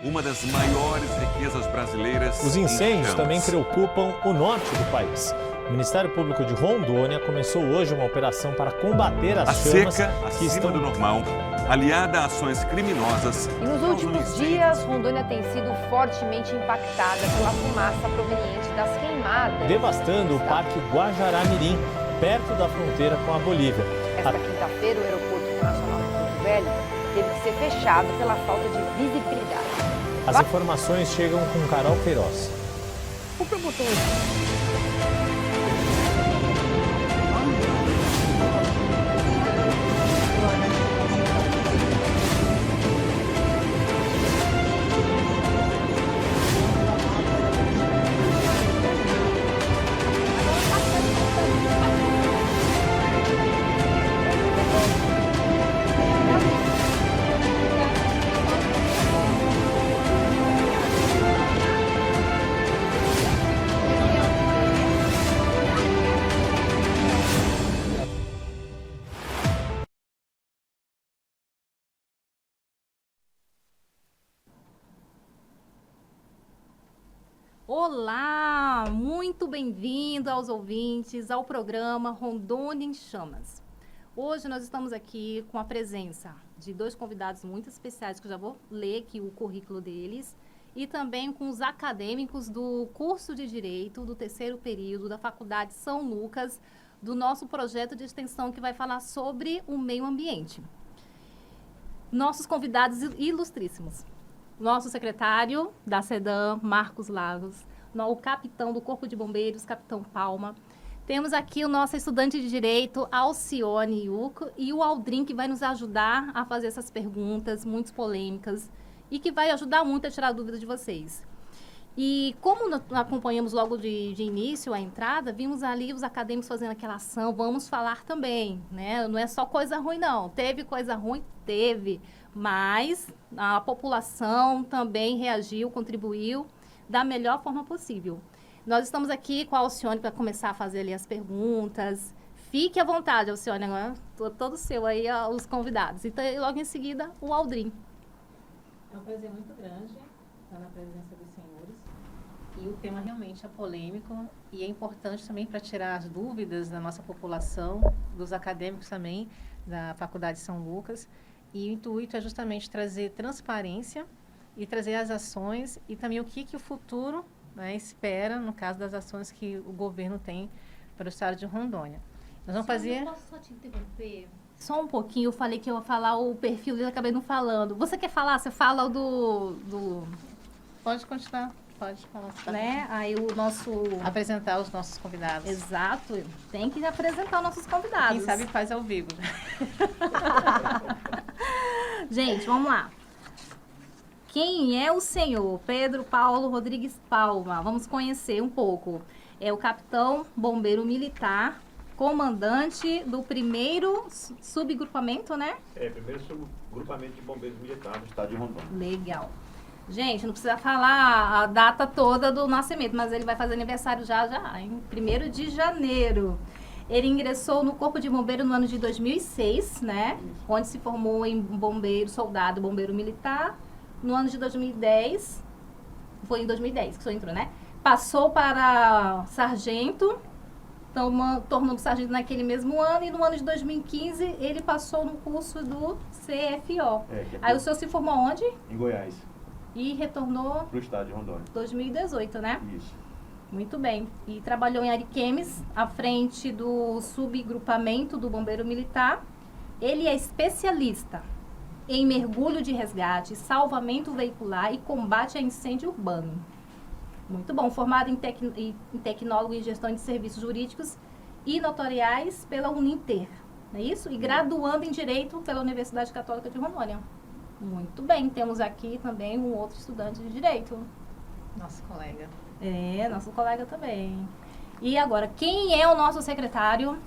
uma das maiores riquezas brasileiras. Os incêndios em também chamas. preocupam o norte do país. O Ministério Público de Rondônia começou hoje uma operação para combater as A chamas seca, que acima estão do normal, aliada a ações criminosas. E nos últimos dias, Rondônia tem sido fortemente impactada pela fumaça proveniente das queimadas. devastando o Parque Guajará-Mirim, perto da fronteira com a Bolívia. Esta quinta-feira, o Aeroporto Internacional de Porto Velho teve que ser fechado pela falta de visibilidade. As informações chegam com Carol Queiroz. O promotor Olá, muito bem-vindo aos ouvintes ao programa Rondônia em Chamas. Hoje nós estamos aqui com a presença de dois convidados muito especiais, que eu já vou ler aqui o currículo deles, e também com os acadêmicos do curso de Direito do terceiro período da Faculdade São Lucas, do nosso projeto de extensão que vai falar sobre o meio ambiente. Nossos convidados ilustríssimos. Nosso secretário da SEDAM, Marcos Lagos, o capitão do Corpo de Bombeiros, capitão Palma. Temos aqui o nosso estudante de Direito, Alcione Yuko, e o Aldrin, que vai nos ajudar a fazer essas perguntas muito polêmicas e que vai ajudar muito a tirar dúvidas de vocês. E como nós acompanhamos logo de início a entrada, vimos ali os acadêmicos fazendo aquela ação, vamos falar também, né? Não é só coisa ruim, não. Teve coisa ruim? Teve. Mas a população também reagiu, contribuiu da melhor forma possível. Nós estamos aqui com a Alcione para começar a fazer ali as perguntas. Fique à vontade, Alcione, agora todo seu aí, os convidados. E logo em seguida, o Aldrin. É um prazer muito grande estar na presença dos senhores. E o tema realmente é polêmico e é importante também para tirar as dúvidas da nossa população, dos acadêmicos também, da Faculdade São Lucas. E o intuito é justamente trazer transparência e trazer as ações e também o que o futuro, né, espera, no caso das ações que o governo tem para o estado de Rondônia. Nós vamos fazer... Posso só te interromper? Só um pouquinho, eu falei que eu ia falar o perfil dele, acabei não falando. Você quer falar? Você fala o do... Pode continuar, pode falar. Né? Aí o nosso... Apresentar os nossos convidados. Exato, tem que apresentar os nossos convidados. Quem sabe faz ao vivo. Gente, vamos lá. Quem é o senhor Pedro Paulo Rodrigues Palma? Vamos conhecer um pouco. É o capitão bombeiro militar, comandante do primeiro subgrupamento, né? Primeiro subgrupamento de bombeiros militares do estado de Rondônia. Legal. Gente, não precisa falar a data toda do nascimento, mas ele vai fazer aniversário já, em 1º de janeiro. Ele ingressou no Corpo de Bombeiro no ano de 2006, né? Onde se formou em bombeiro, soldado, bombeiro militar. No ano de 2010, foi em 2010 que o senhor entrou, né? Passou para sargento, tornou sargento naquele mesmo ano. E no ano de 2015, ele passou no curso do CFO. Aí o senhor se formou onde? Em Goiás. E retornou... Para o estado de Rondônia. 2018, né? Isso. Muito bem. E trabalhou em Ariquemes, à frente do subgrupamento do Bombeiro Militar. Ele é especialista em mergulho de resgate, salvamento veicular e combate a incêndio urbano. Muito bom. Formado em tecnólogo em gestão de serviços jurídicos e notoriais pela Uninter, não é isso? E graduando em Direito pela Universidade Católica de Rondônia. Muito bem. Temos aqui também um outro estudante de Direito. Nosso colega. Nosso colega também. E agora, quem é o nosso secretário?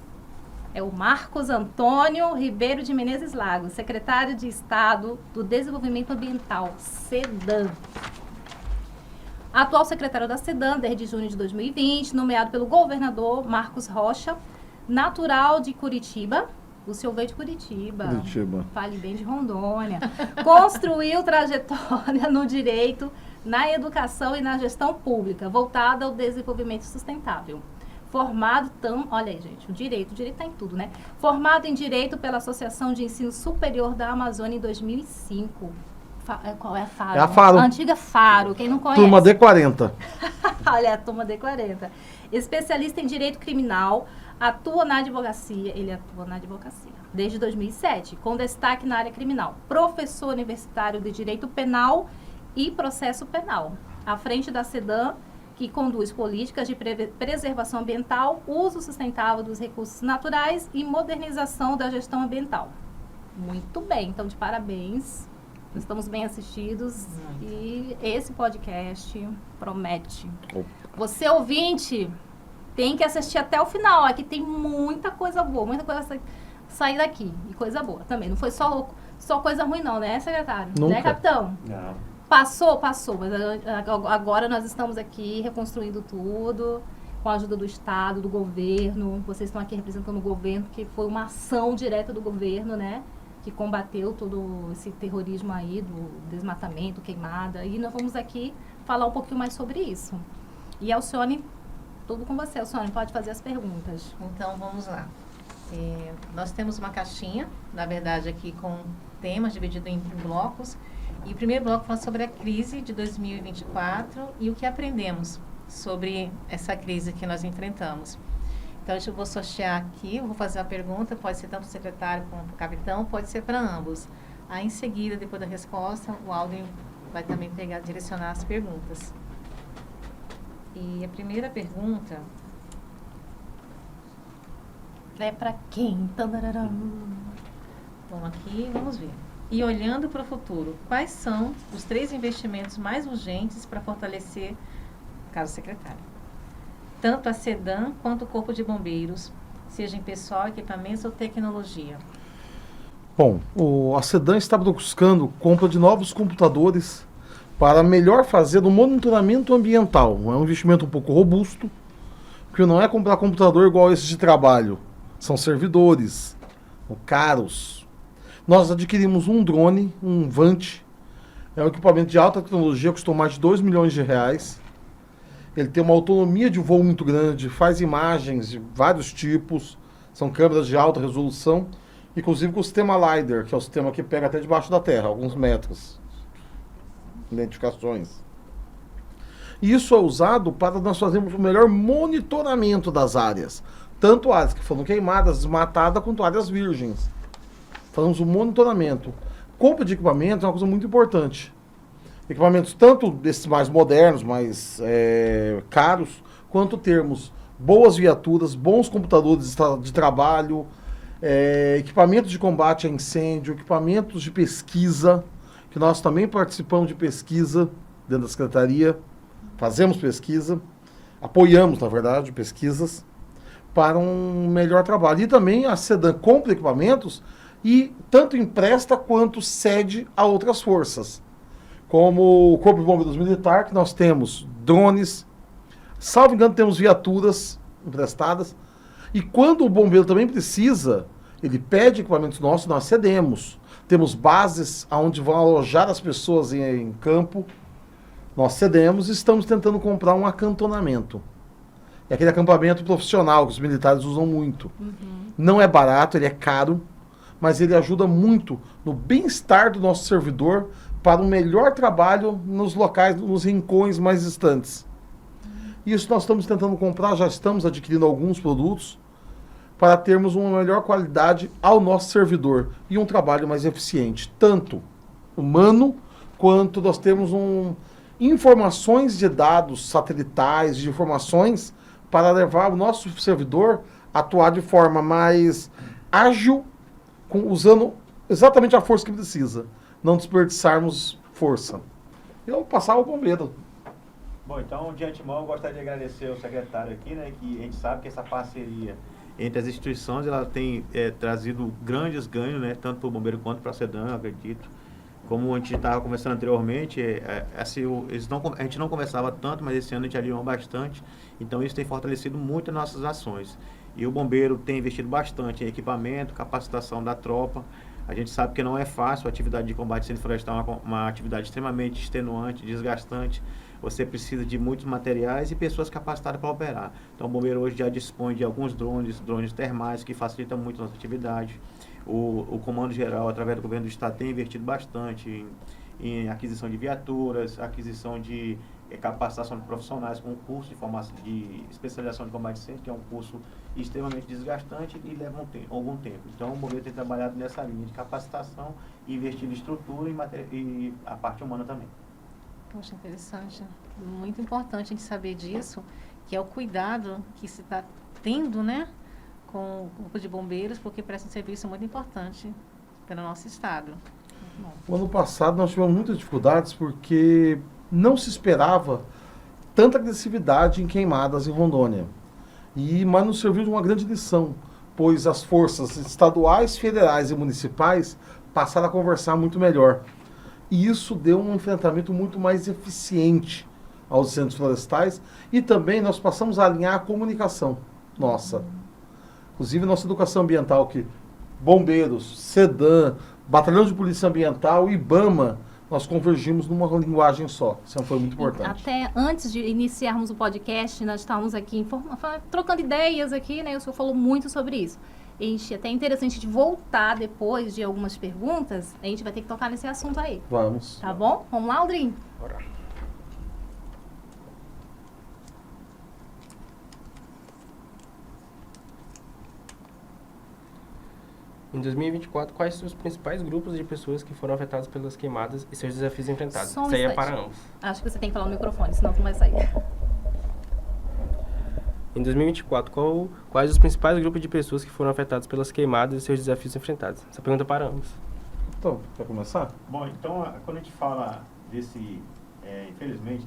É o Marcos Antônio Ribeiro de Menezes Lagos, secretário de Estado do Desenvolvimento Ambiental, SEDAM. Atual secretário da SEDAM desde junho de 2020, nomeado pelo governador Marcos Rocha, natural de Curitiba, O senhor veio de Curitiba. Curitiba. Fale bem de Rondônia. Construiu trajetória no direito, na educação e na gestão pública, voltada ao desenvolvimento sustentável. Formado, olha aí, gente, o direito tá em tudo, né? Formado em Direito pela Associação de Ensino Superior da Amazônia em 2005. Qual é a Faro? É a Faro. A antiga Faro, quem não conhece. Turma D40. Olha, a turma D40. Especialista em Direito Criminal, atua na advocacia, ele atua na advocacia desde 2007, com destaque na área criminal. Professor universitário de Direito Penal e Processo Penal. À frente da SEDAM, que conduz políticas de preservação ambiental, uso sustentável dos recursos naturais e modernização da gestão ambiental. Muito bem, então de parabéns. Estamos bem assistidos e esse podcast promete. Você, ouvinte, tem que assistir até o final. Aqui tem muita coisa boa, muita coisa sair daqui. E coisa boa também. Não foi só coisa ruim não, né, secretário? Nunca. Né, capitão? Não. Passou. Mas agora nós estamos aqui reconstruindo tudo, com a ajuda do Estado, do governo. Vocês estão aqui representando o governo, que foi uma ação direta do governo, né? Que combateu todo esse terrorismo aí, do desmatamento, queimada. E nós vamos aqui falar um pouquinho mais sobre isso. E Alcione, tudo com você. Alcione, pode fazer as perguntas. Então, vamos lá. Nós temos uma caixinha, na verdade, aqui com temas divididos em blocos. E o primeiro bloco fala sobre a crise de 2024 e o que aprendemos sobre essa crise que nós enfrentamos. Então, eu vou sortear aqui, eu vou fazer uma pergunta, pode ser tanto para o secretário como para o capitão, pode ser para ambos. Aí, em seguida, depois da resposta, o Alden vai também direcionar as perguntas. E a primeira pergunta É para quem? Tandararam. Vamos aqui, vamos ver. E olhando para o futuro, quais são os 3 investimentos mais urgentes para fortalecer, caro secretário, tanto a SEDAM quanto o Corpo de Bombeiros, seja em pessoal, equipamentos ou tecnologia? Bom, a SEDAM está buscando compra de novos computadores para melhor fazer o monitoramento ambiental. É um investimento um pouco robusto, porque não é comprar computador igual esse de trabalho. São servidores, caros. Nós adquirimos um drone, um Vant. É um equipamento de alta tecnologia, custou mais de R$2 milhões. Ele tem uma autonomia de voo muito grande, faz imagens de vários tipos, são câmeras de alta resolução, inclusive com o sistema LiDAR, que é o sistema que pega até debaixo da terra, alguns metros. Identificações. Isso é usado para nós fazermos o melhor monitoramento das áreas. Tanto áreas que foram queimadas, desmatadas, quanto áreas virgens. Fazemos o monitoramento. Compra de equipamento é uma coisa muito importante. Equipamentos tanto desses mais modernos, mais caros, quanto termos boas viaturas, bons computadores de trabalho, equipamentos de combate a incêndio, equipamentos de pesquisa, que nós também participamos de pesquisa dentro da Secretaria, fazemos pesquisa, apoiamos, na verdade, pesquisas, para um melhor trabalho. E também a SEDAM compra equipamentos e tanto empresta quanto cede a outras forças. Como o Corpo de Bombeiros Militar, que nós temos drones, salvo engano, temos viaturas emprestadas. E quando o bombeiro também precisa, ele pede equipamentos nossos, nós cedemos. Temos bases onde vão alojar as pessoas em campo, nós cedemos e estamos tentando comprar um acantonamento. É aquele acampamento profissional que os militares usam muito. Não é barato, ele é caro, mas ele ajuda muito no bem-estar do nosso servidor para um melhor trabalho nos locais, nos rincões mais distantes. Isso nós estamos tentando comprar, já estamos adquirindo alguns produtos para termos uma melhor qualidade ao nosso servidor e um trabalho mais eficiente, tanto humano quanto nós temos informações de dados satelitais, de informações para levar o nosso servidor a atuar de forma mais ágil, usando exatamente a força que precisa. Não desperdiçarmos força. Eu vou passar ao bombeiro. Bom, então, de antemão, eu gostaria de agradecer ao secretário aqui, né, que a gente sabe que essa parceria entre as instituições, ela tem trazido grandes ganhos, né, tanto para o bombeiro quanto para a SEDAM, acredito. Como a gente estava conversando anteriormente, a gente não conversava tanto, mas esse ano a gente alinhou bastante, então isso tem fortalecido muito as nossas ações. E o bombeiro tem investido bastante em equipamento, capacitação da tropa. A gente sabe que não é fácil, a atividade de combate a incêndio florestal é uma atividade extremamente extenuante, desgastante. Você precisa de muitos materiais e pessoas capacitadas para operar. Então o bombeiro hoje já dispõe de alguns drones termais, que facilitam muito a nossa atividade. O Comando Geral, através do Governo do Estado, tem investido bastante em aquisição de viaturas, aquisição de capacitação de profissionais com curso de formação de especialização de combate a incêndio, que é um curso extremamente desgastante e leva algum tempo. Então, o bombeiro tem trabalhado nessa linha de capacitação, investindo em estrutura e a parte humana também. Poxa, interessante. Muito importante a gente saber disso, que é o cuidado que se está tendo, né, com o Corpo de Bombeiros, porque presta um serviço muito importante para o nosso estado. Muito bom. O ano passado nós tivemos muitas dificuldades porque não se esperava tanta agressividade em queimadas em Rondônia. Mas nos serviu de uma grande lição, pois as forças estaduais, federais e municipais passaram a conversar muito melhor. E isso deu um enfrentamento muito mais eficiente aos incêndios florestais e também nós passamos a alinhar a comunicação nossa. Inclusive nossa educação ambiental, que bombeiros, SEDAM, Batalhão de Polícia Ambiental, IBAMA, nós convergimos numa linguagem só. Isso foi muito importante. Até antes de iniciarmos o podcast, nós estávamos aqui trocando ideias aqui, né? O senhor falou muito sobre isso. Até interessante de voltar depois de algumas perguntas, a gente vai ter que tocar nesse assunto aí. Vamos. Tá bom? Vamos lá, Aldrin? Bora. Em 2024, quais são os principais grupos de pessoas que foram afetadas pelas queimadas e seus desafios enfrentados? Só um Isso aí é instante. para ambos. Acho que você tem que falar no microfone, senão tu não vai sair. Em 2024, quais os principais grupos de pessoas que foram afetadas pelas queimadas e seus desafios enfrentados? Essa pergunta é para ambos. Então, quer começar? Bom, então, quando a gente fala infelizmente,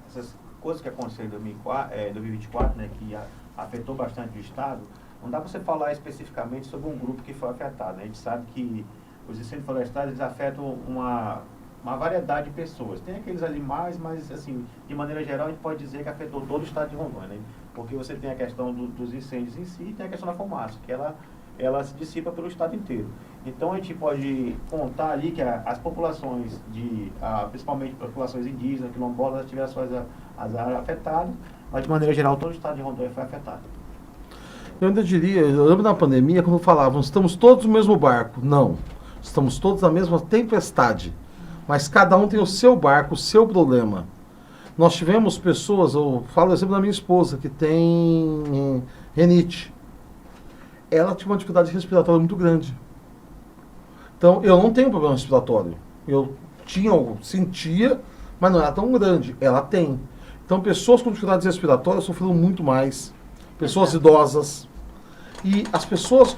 essas coisas que aconteceram em 2024, né, que afetou bastante o Estado, não dá para você falar especificamente sobre um grupo que foi afetado. A gente sabe que os incêndios florestais eles afetam uma variedade de pessoas. Tem aqueles ali mais, mas, assim, de maneira geral, a gente pode dizer que afetou todo o Estado de Rondônia, né? Porque você tem a questão dos incêndios em si e tem a questão da fumaça, que ela se dissipa pelo Estado inteiro. Então, a gente pode contar ali que as populações, principalmente populações indígenas, quilombolas, tiveram as áreas afetadas, mas, de maneira geral, todo o Estado de Rondônia foi afetado. Eu ainda diria, eu lembro na pandemia, quando falavam, estamos todos no mesmo barco. Não, estamos todos na mesma tempestade. Mas cada um tem o seu barco, o seu problema. Nós tivemos pessoas, eu falo exemplo da minha esposa, que tem rinite. Ela tinha uma dificuldade respiratória muito grande. Então, eu não tenho problema respiratório. Eu sentia, mas não era tão grande. Ela tem. Então, pessoas com dificuldades respiratórias sofreram muito mais. Pessoas idosas. E as pessoas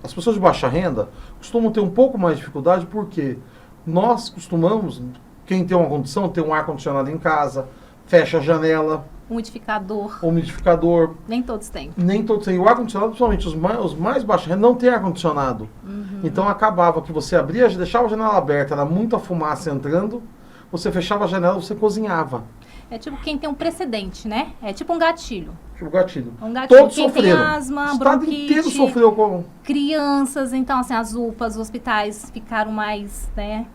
as pessoas de baixa renda costumam ter um pouco mais de dificuldade porque nós costumamos, quem tem uma condição, ter um ar-condicionado em casa, fecha a janela. Umidificador. Nem todos têm. Nem todos têm. O ar-condicionado, principalmente os mais baixa renda, não tem ar-condicionado. Então acabava que você abria, deixava a janela aberta, era muita fumaça entrando, você fechava a janela, você cozinhava. É tipo quem tem um precedente, né? É tipo um gatilho. Tipo gatilho. Um gatilho. Todos quem sofreram. tem asma, o estado bronquite, inteiro sofreu com... crianças, então assim, as UPAs, os hospitais ficaram mais, né,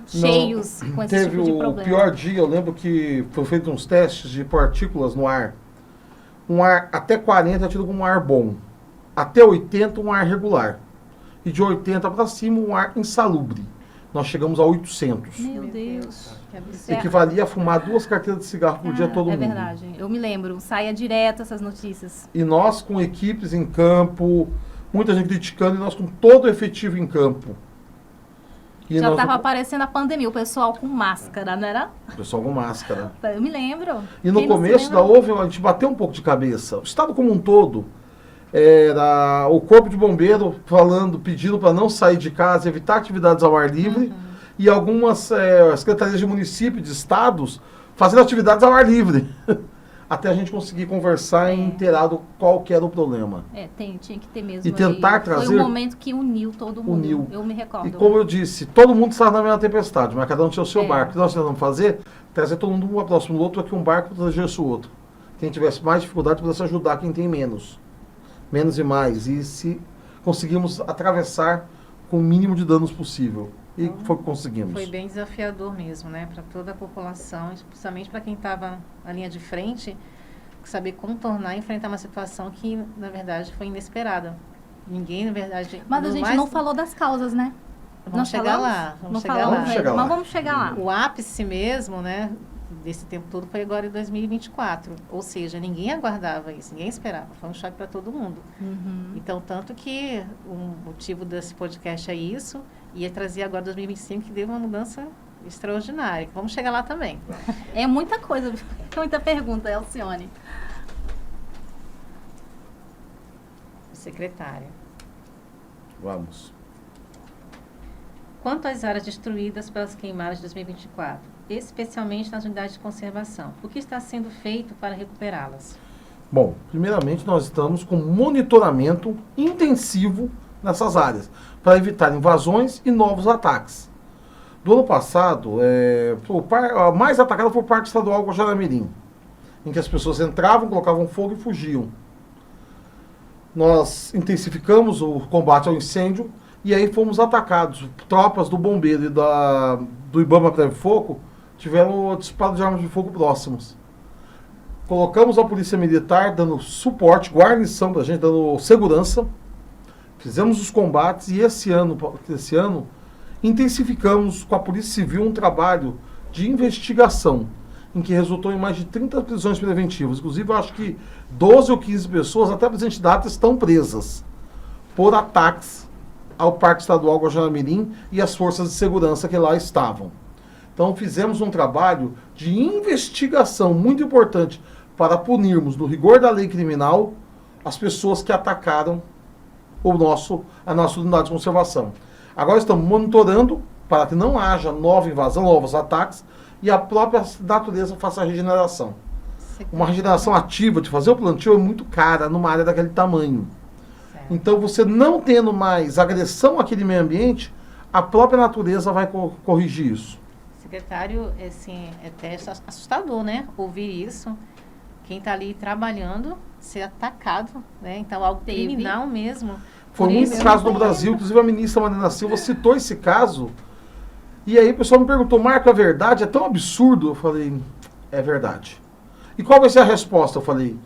cheios com esse tipo de problema. Teve o pior dia, eu lembro que foi feito uns testes de partículas no ar. Um ar até 40 é tido como um ar bom. Até 80 um ar regular. E de 80 para cima um ar insalubre. Nós chegamos a 800. Meu Deus. Que absurdo. Equivalia a fumar 2 carteiras de cigarro por dia todo mundo. É verdade. Eu me lembro. Saía direto essas notícias. E nós com equipes em campo, muita gente criticando, e nós com todo o efetivo em campo. E já nós- estava aparecendo a pandemia, o pessoal com máscara, não era? O pessoal com máscara. Eu me lembro. E no Quem não se começo lembra? da OVE, a gente bateu um pouco de cabeça. O Estado como um todo, era o Corpo de Bombeiro pedindo para não sair de casa, evitar atividades ao ar livre, e algumas secretarias de município, de estados, fazendo atividades ao ar livre. Até a gente conseguir conversar e inteirar qual que era o problema. Tinha que ter mesmo. E tentar ali. trazer- Foi um momento que uniu todo mundo. Uniu. Eu me recordo. E como eu disse, todo mundo estava na mesma tempestade, mas cada um tinha o seu É. barco. O que nós tentamos fazer? Trazer todo mundo um próximo do outro, para que um barco protegesse o outro. quem tivesse mais dificuldade pudesse ajudar quem tem menos. Menos e mais. E se conseguimos atravessar com o mínimo de danos possível. E foi o que conseguimos. Foi bem desafiador mesmo, né? Para toda a população, especialmente para quem estava na linha de frente, saber contornar e enfrentar uma situação que, na verdade, foi inesperada. Ninguém, na verdade... Mas a gente não falou das causas, né? Vamos chegar lá. Vamos chegar lá. Mas vamos chegar lá. O ápice mesmo, né? Desse tempo todo foi agora em 2024. Ou seja, ninguém aguardava isso, ninguém esperava. Foi um choque para todo mundo. Então, tanto que o motivo desse podcast é isso, e é trazer agora 2025, que deu uma mudança extraordinária. Vamos chegar lá também. É muita coisa, muita pergunta, Elcione. Secretária. Vamos. Quanto às áreas destruídas pelas queimadas de 2024, especialmente nas unidades de conservação, o que está sendo feito para recuperá-las? Bom, primeiramente nós estamos com monitoramento intensivo nessas áreas, para evitar invasões e novos ataques. Do ano passado, a mais atacada foi o Parque Estadual Guajará-Mirim, em que as pessoas entravam, colocavam fogo e fugiam. Nós intensificamos o combate ao incêndio e aí fomos atacados. Tropas do Bombeiro e do Ibama Preve Fogo tiveram disparo de armas de fogo próximos. Colocamos a Polícia Militar dando suporte, guarnição para a gente, dando segurança. Fizemos os combates e esse ano intensificamos com a Polícia Civil um trabalho de investigação, em que resultou em mais de 30 prisões preventivas. Inclusive, eu acho que 12 ou 15 pessoas, até a presente data, estão presas por ataques ao Parque Estadual Guajará-Mirim e as forças de segurança que lá estavam. Então, fizemos um trabalho de investigação muito importante para punirmos, no rigor da lei criminal, as pessoas que atacaram a nossa unidade de conservação. Agora estamos monitorando para que não haja nova invasão, novos ataques, e a própria natureza faça a regeneração. Uma regeneração ativa de fazer o plantio é muito cara numa área daquele tamanho. Certo. Então, você não tendo mais agressão àquele meio ambiente, a própria natureza vai corrigir isso. Secretário, assim, é até assustador, né? Ouvir isso. Quem está ali trabalhando ser atacado, né? Então, algo criminal mesmo. Foi muitos casos no Brasil, inclusive a ministra Marina Silva citou esse caso. E aí o pessoal me perguntou, Marco, é verdade? É tão absurdo? Eu falei, é verdade. E qual vai ser a resposta? Eu falei,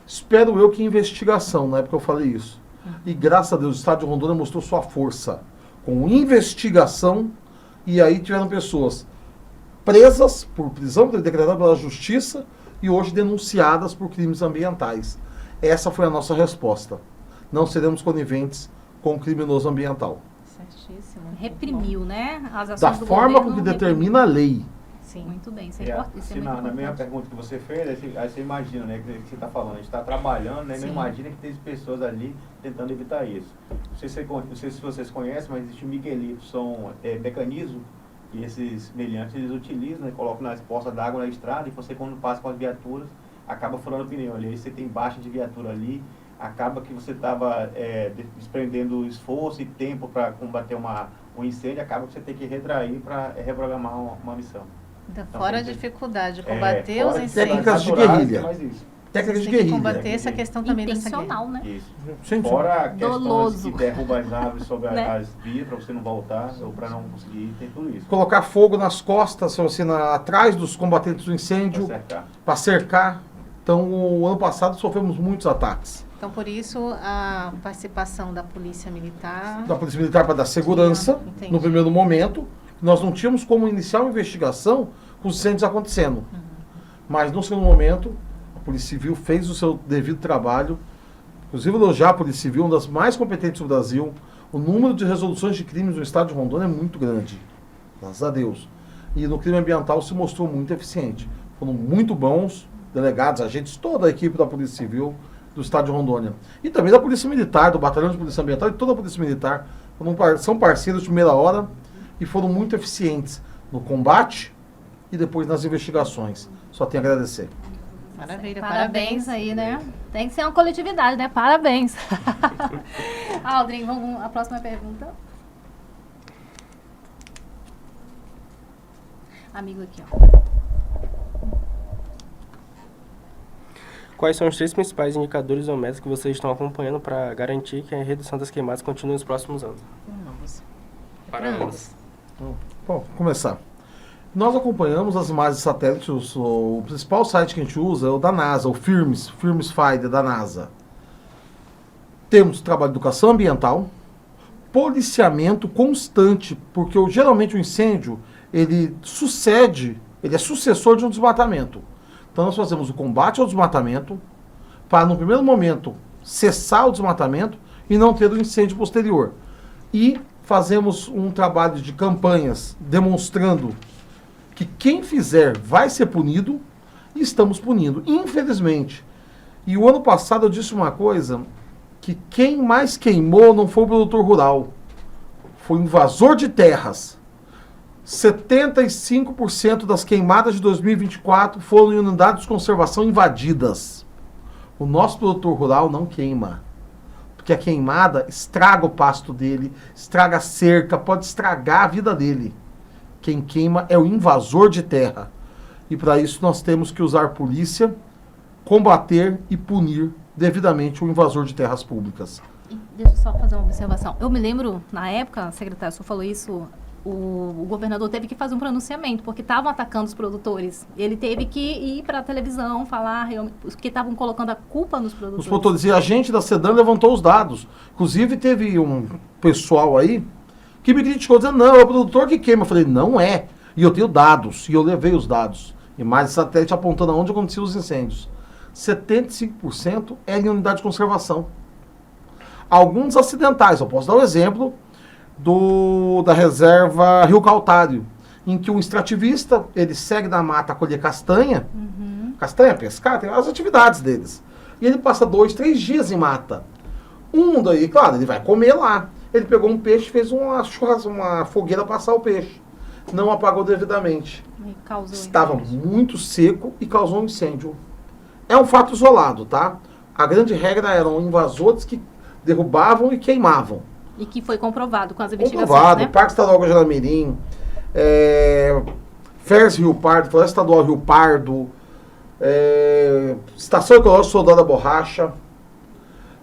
espero eu que investigação, na época eu falei isso. E graças a Deus o Estado de Rondônia mostrou sua força com investigação, e aí tiveram pessoas presas por prisão decretada pela Justiça e hoje denunciadas por crimes ambientais. Essa foi a nossa resposta. Não seremos coniventes com o criminoso ambiental. Certíssimo. Reprimiu, né? As ações Da do forma governo com que determina a lei. Sim. Muito bem, isso é importante. Isso é Assim, muito na mesma importante. pergunta que você fez, aí você imagina, né, que você está falando, a gente está trabalhando, né, Sim. não imagina que tem pessoas ali tentando evitar isso. Não sei se vocês conhecem, mas existe o Miguelito, são mecanismos que esses meliantes eles utilizam, né, colocam nas poças d'água na estrada e você, quando passa com as viaturas, acaba furando o pneu ali. Aí você tem baixa de viatura ali, acaba que você estava desprendendo esforço e tempo para combater um incêndio, acaba que você tem que retrair para reprogramar uma missão. Então, Então, fora a tem que- dificuldade de combater os fora incêndios. Técnicas de naturais, guerrilha. é mais isso. Técnicas de Tem que guerrilha. combater essa questão também dessa guerra. Intencional, né? Isso. Sim, sim. Fora a questão Doloso. que derruba as árvores sobre Né? as vias para você não voltar ou para não conseguir ir, tem tudo isso. Colocar fogo nas costas, assim, atrás dos combatentes do incêndio, Pra cercar. para cercar. Então, o ano passado sofremos muitos ataques. Então, por isso, a participação da Polícia Militar. Da Polícia Militar para dar segurança, Entendi. no primeiro momento. Nós não tínhamos como iniciar uma investigação com os incêndios acontecendo. Mas, no segundo momento, a Polícia Civil fez o seu devido trabalho. Inclusive, elogiar a Polícia Civil, uma das mais competentes do Brasil. O número de resoluções de crimes no estado de Rondônia é muito grande. Graças a Deus. E no crime ambiental se mostrou muito eficiente. Foram muito bons delegados, agentes, toda a equipe da Polícia Civil do estado de Rondônia. E também da Polícia Militar, do Batalhão de Polícia Ambiental e toda a Polícia Militar. São parceiros de primeira hora e foram muito eficientes no combate e depois nas investigações. Só tenho a agradecer. Maravilha, Parabéns aí, né? Tem que ser uma coletividade, né? Parabéns. Aldrin, vamos à próxima pergunta. Amigo aqui, ó. Quais são os 3 principais indicadores ou metas que vocês estão acompanhando para garantir que a redução das queimadas continue nos próximos anos? Para ambos. Bom, vou começar. Nós acompanhamos as imagens de satélite, o principal site que a gente usa é o da NASA, o Firmes Finder da NASA. Temos trabalho de educação ambiental, policiamento constante, porque geralmente o incêndio, ele é sucessor de um desmatamento. Então nós fazemos o combate ao desmatamento, para no primeiro momento cessar o desmatamento e não ter o incêndio posterior. E fazemos um trabalho de campanhas demonstrando que quem fizer vai ser punido, e estamos punindo, infelizmente. E o ano passado eu disse uma coisa, que quem mais queimou não foi o produtor rural, foi o invasor de terras. 75% das queimadas de 2024 foram em unidades de conservação invadidas. O nosso produtor rural não queima, porque a queimada estraga o pasto dele, estraga a cerca, pode estragar a vida dele. Quem queima é o invasor de terra. E para isso nós temos que usar polícia, combater e punir devidamente o invasor de terras públicas. Deixa eu só fazer uma observação. Eu me lembro, na época, secretário, o senhor falou isso, o governador teve que fazer um pronunciamento, porque estavam atacando os produtores. Ele teve que ir para a televisão falar, porque estavam colocando a culpa nos produtores. Os produtores, e a gente da Sedan levantou os dados. Inclusive teve um pessoal aí que me criticou, dizendo, não, é o produtor que queima. Eu falei, não é. E eu tenho dados, e eu levei os dados. Imagens de satélite apontando aonde aconteciam os incêndios. 75% é em unidade de conservação. Alguns acidentais, eu posso dar um exemplo da reserva Rio Caltário, em que um extrativista, ele segue na mata a colher castanha, castanha, pescar, tem as atividades deles. E ele passa 2, 3 dias em mata. Daí, claro, ele vai comer lá. Ele pegou um peixe, fez uma fogueira para assar o peixe. Não apagou devidamente. Estava muito seco e causou um incêndio. É um fato isolado, tá? A grande regra eram invasores que derrubavam e queimavam. E que foi comprovado com as investigações, comprovado, né? Parque Estadual Guajará-Mirim, FERS Rio Pardo, Floresta Estadual Rio Pardo, Estação Ecológica Soldado da Borracha.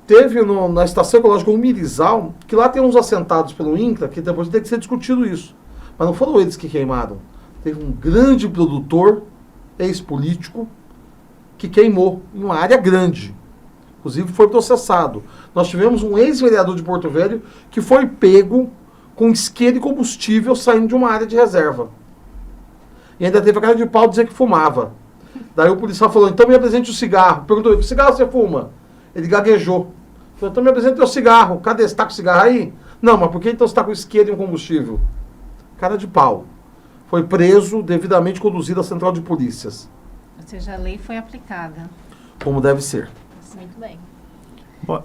Teve na Estação Ecológica o Mirizal, que lá tem uns assentados pelo INCRA, que depois tem que ser discutido isso. Mas não foram eles que queimaram. Teve um grande produtor, ex-político, que queimou em uma área grande. Inclusive foi processado. Nós tivemos um ex-vereador de Porto Velho que foi pego com isqueiro e combustível saindo de uma área de reserva. E ainda teve a cara de pau dizer que fumava. Daí o policial falou, então me apresente o cigarro. Perguntou, que cigarro você fuma? Ele gaguejou. Falou, então me apresente o cigarro. Cadê? Você está com o cigarro aí? Não, mas por que então você está com isqueiro e um combustível? Cara de pau. Foi preso, devidamente conduzido à central de polícias. Ou seja, a lei foi aplicada. Como deve ser. Muito bem.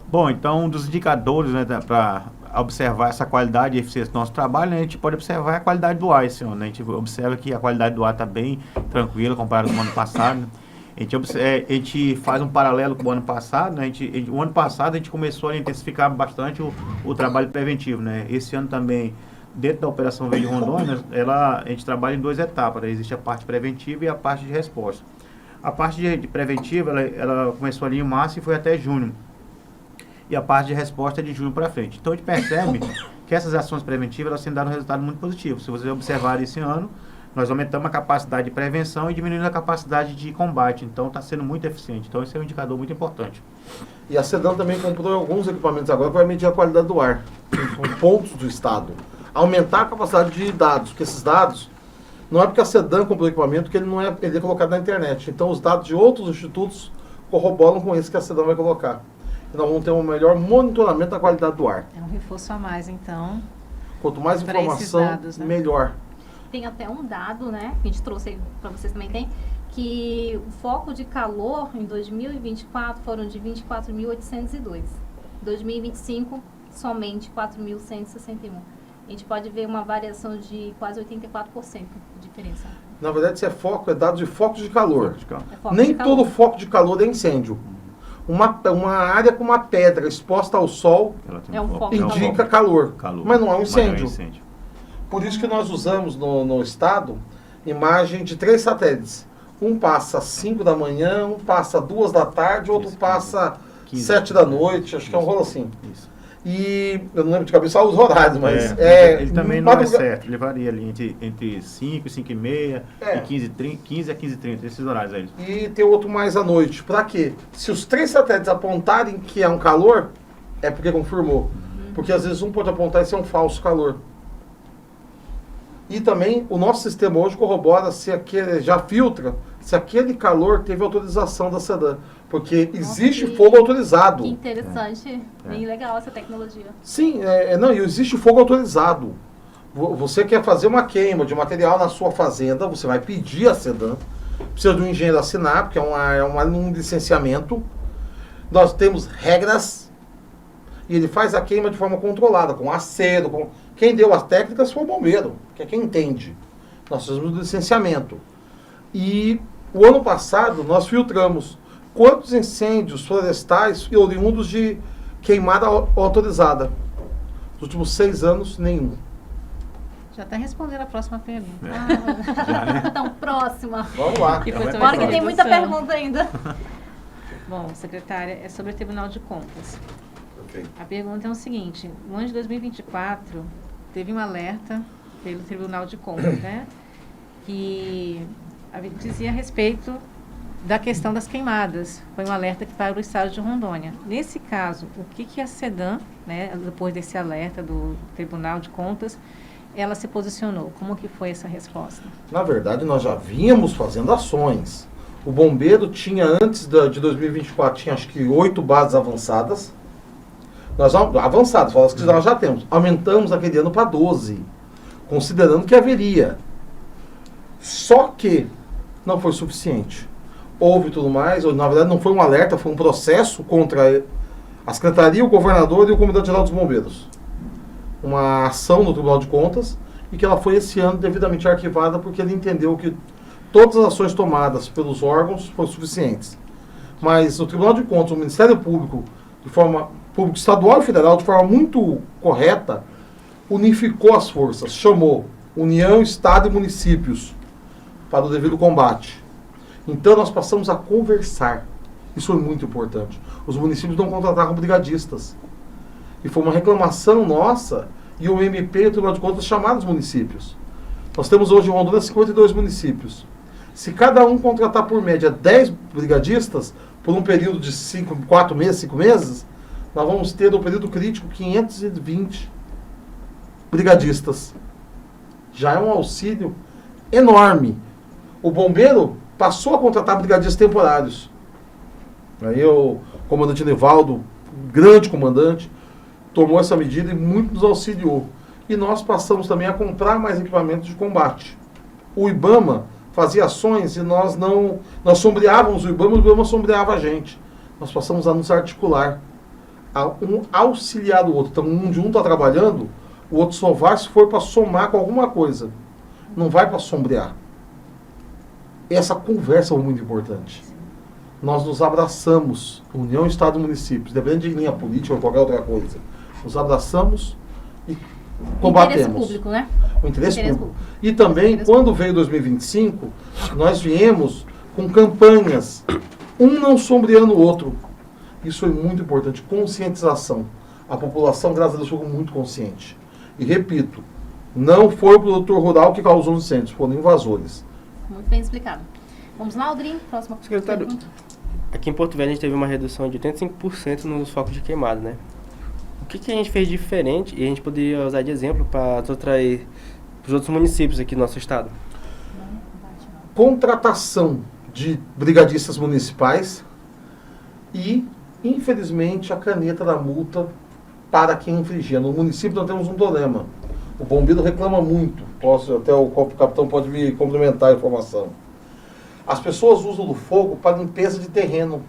Bom, então um dos indicadores, né, para observar essa qualidade e eficiência do nosso trabalho, né, a gente pode observar a qualidade do ar esse ano, né? A gente observa que a qualidade do ar está bem tranquila comparado com o ano passado, né? A gente faz um paralelo com o ano passado, né? O ano passado a gente começou a intensificar bastante o trabalho preventivo, né? Esse ano também, dentro da Operação Verde Rondônia, a gente trabalha em 2 etapas, né? Existe a parte preventiva e a parte de resposta. A parte de preventiva, ela começou ali em março e foi até junho. E a parte de resposta é de junho para frente. Então a gente percebe que essas ações preventivas elas têm dado um resultado muito positivo. Se vocês observarem esse ano, nós aumentamos a capacidade de prevenção e diminuindo a capacidade de combate. Então está sendo muito eficiente. Então esse é um indicador muito importante. E a Sedan também comprou alguns equipamentos agora que vai medir a qualidade do ar. Em pontos do estado. Aumentar a capacidade de dados, porque esses dados... Não é porque a Sedan comprou o equipamento que ele é colocado na internet. Então os dados de outros institutos corroboram com esse que a Sedan vai colocar. E nós vamos ter um melhor monitoramento da qualidade do ar. É um reforço a mais, então. Quanto mais para informação, dados, né? melhor. Tem até um dado, né, que a gente trouxe para vocês também que o foco de calor em 2024 foram de 24.802. Em 2025, somente 4.161. A gente pode ver uma variação de quase 84% de diferença. Na verdade, isso é dado de focos de calor. Foco Nem de calor. todo foco de calor é incêndio. Uma área com uma pedra exposta ao sol É um foco. indica calor, mas não é um incêndio. Mas Por isso que nós usamos no estado imagem de 3 satélites. Um passa às 5 da manhã, um passa às 2 da tarde, outro Isso, passa 15. 7 da noite, acho que é um rolo assim. Isso. E eu não lembro de cabeça os horários, mas ele também não é madruga- certo. Ele varia ali entre 5 e 5 e meia, É. e 15 a 15 e 30, esses horários aí. E tem outro mais à noite. Pra quê? Se os 3 satélites apontarem que é um calor, é porque confirmou. Porque às vezes um pode apontar e ser um falso calor. E também o nosso sistema hoje corrobora se aquele, já filtra se aquele calor teve autorização da SEDAM. Porque existe que- fogo autorizado. Que interessante. Bem legal essa tecnologia. Sim, não, e existe fogo autorizado. Você quer fazer uma queima de material na sua fazenda, você vai pedir a SEDAM, precisa de um engenheiro assinar, porque é um licenciamento. Nós temos regras e ele faz a queima de forma controlada, com acero. Quem deu as técnicas foi o bombeiro, que é quem entende. Nós fizemos o licenciamento. E o ano passado nós filtramos quantos incêndios florestais e oriundos de queimada autorizada. Nos últimos 6 anos, nenhum. Já está respondendo a próxima pergunta. Então, próxima. Vamos lá. Que foi sobre Bora essa que tem muita redução. pergunta ainda. Bom, secretária, é sobre o Tribunal de Contas. Ok. A pergunta é o seguinte: no ano de 2024, teve um alerta pelo Tribunal de Contas, né? Que dizia a respeito da questão das queimadas. Foi um alerta para o estado de Rondônia. Nesse caso, o que a SEDAM, né, depois desse alerta do Tribunal de Contas, ela se posicionou? Como que foi essa resposta? Na verdade, nós já vínhamos fazendo ações. O bombeiro tinha, antes de 2024, tinha acho que 8 bases avançadas. Avançadas, fala que nós já temos. Aumentamos aquele ano para 12, considerando que haveria. Só que não foi suficiente. Houve tudo mais, na verdade não foi um alerta, foi um processo contra a Secretaria, o governador e o Comandante-Geral dos Bombeiros. Uma ação no Tribunal de Contas e que ela foi esse ano devidamente arquivada porque ele entendeu que todas as ações tomadas pelos órgãos foram suficientes. Mas o Tribunal de Contas, o Ministério Público, de forma público estadual e federal, de forma muito correta, unificou as forças, chamou União, Estado e municípios para o devido combate. Então nós passamos a conversar. Isso foi muito importante. Os municípios não contrataram brigadistas. E foi uma reclamação nossa e o MP e o Tribunal de Contas chamaram os municípios. Nós temos hoje em Rondônia 52 municípios. Se cada um contratar por média 10 brigadistas, por um período de 4 meses, 5 meses, nós vamos ter no período crítico 520 brigadistas. Já é um auxílio enorme. O bombeiro passou a contratar brigadistas temporários. Aí o comandante Nivaldo, grande comandante, tomou essa medida e muito nos auxiliou. E nós passamos também a comprar mais equipamentos de combate. O IBAMA fazia ações e nós sombreávamos o IBAMA sombreava a gente. Nós passamos a nos articular, a um auxiliar o outro. Então um está trabalhando, o outro só vai se for para somar com alguma coisa. Não vai para sombrear. Essa conversa é muito importante. Nós nos abraçamos, União, Estado e Municípios, dependendo de linha política ou qualquer outra coisa. Nos abraçamos e combatemos. Interesse público, né? O interesse Interesse público. E também, quando veio 2025, nós viemos com campanhas, um não sombreando o outro. Isso foi muito importante, conscientização. A população, graças a Deus, ficou muito consciente. E repito, não foi o produtor rural que causou os incêndios, foram invasores. Muito bem explicado. Vamos lá, Aldrin? Próxima Secretário, pergunta. aqui em Porto Velho a gente teve uma redução de 85% nos focos de queimada, né? O que a gente fez de diferente e a gente poderia usar de exemplo para atrair os outros municípios aqui do nosso estado? Contratação de brigadistas municipais e, infelizmente, a caneta da multa para quem infringia. No município nós temos um problema. O bombeiro reclama muito. Até o capitão pode me complementar a informação. As pessoas usam do fogo para limpeza de terreno.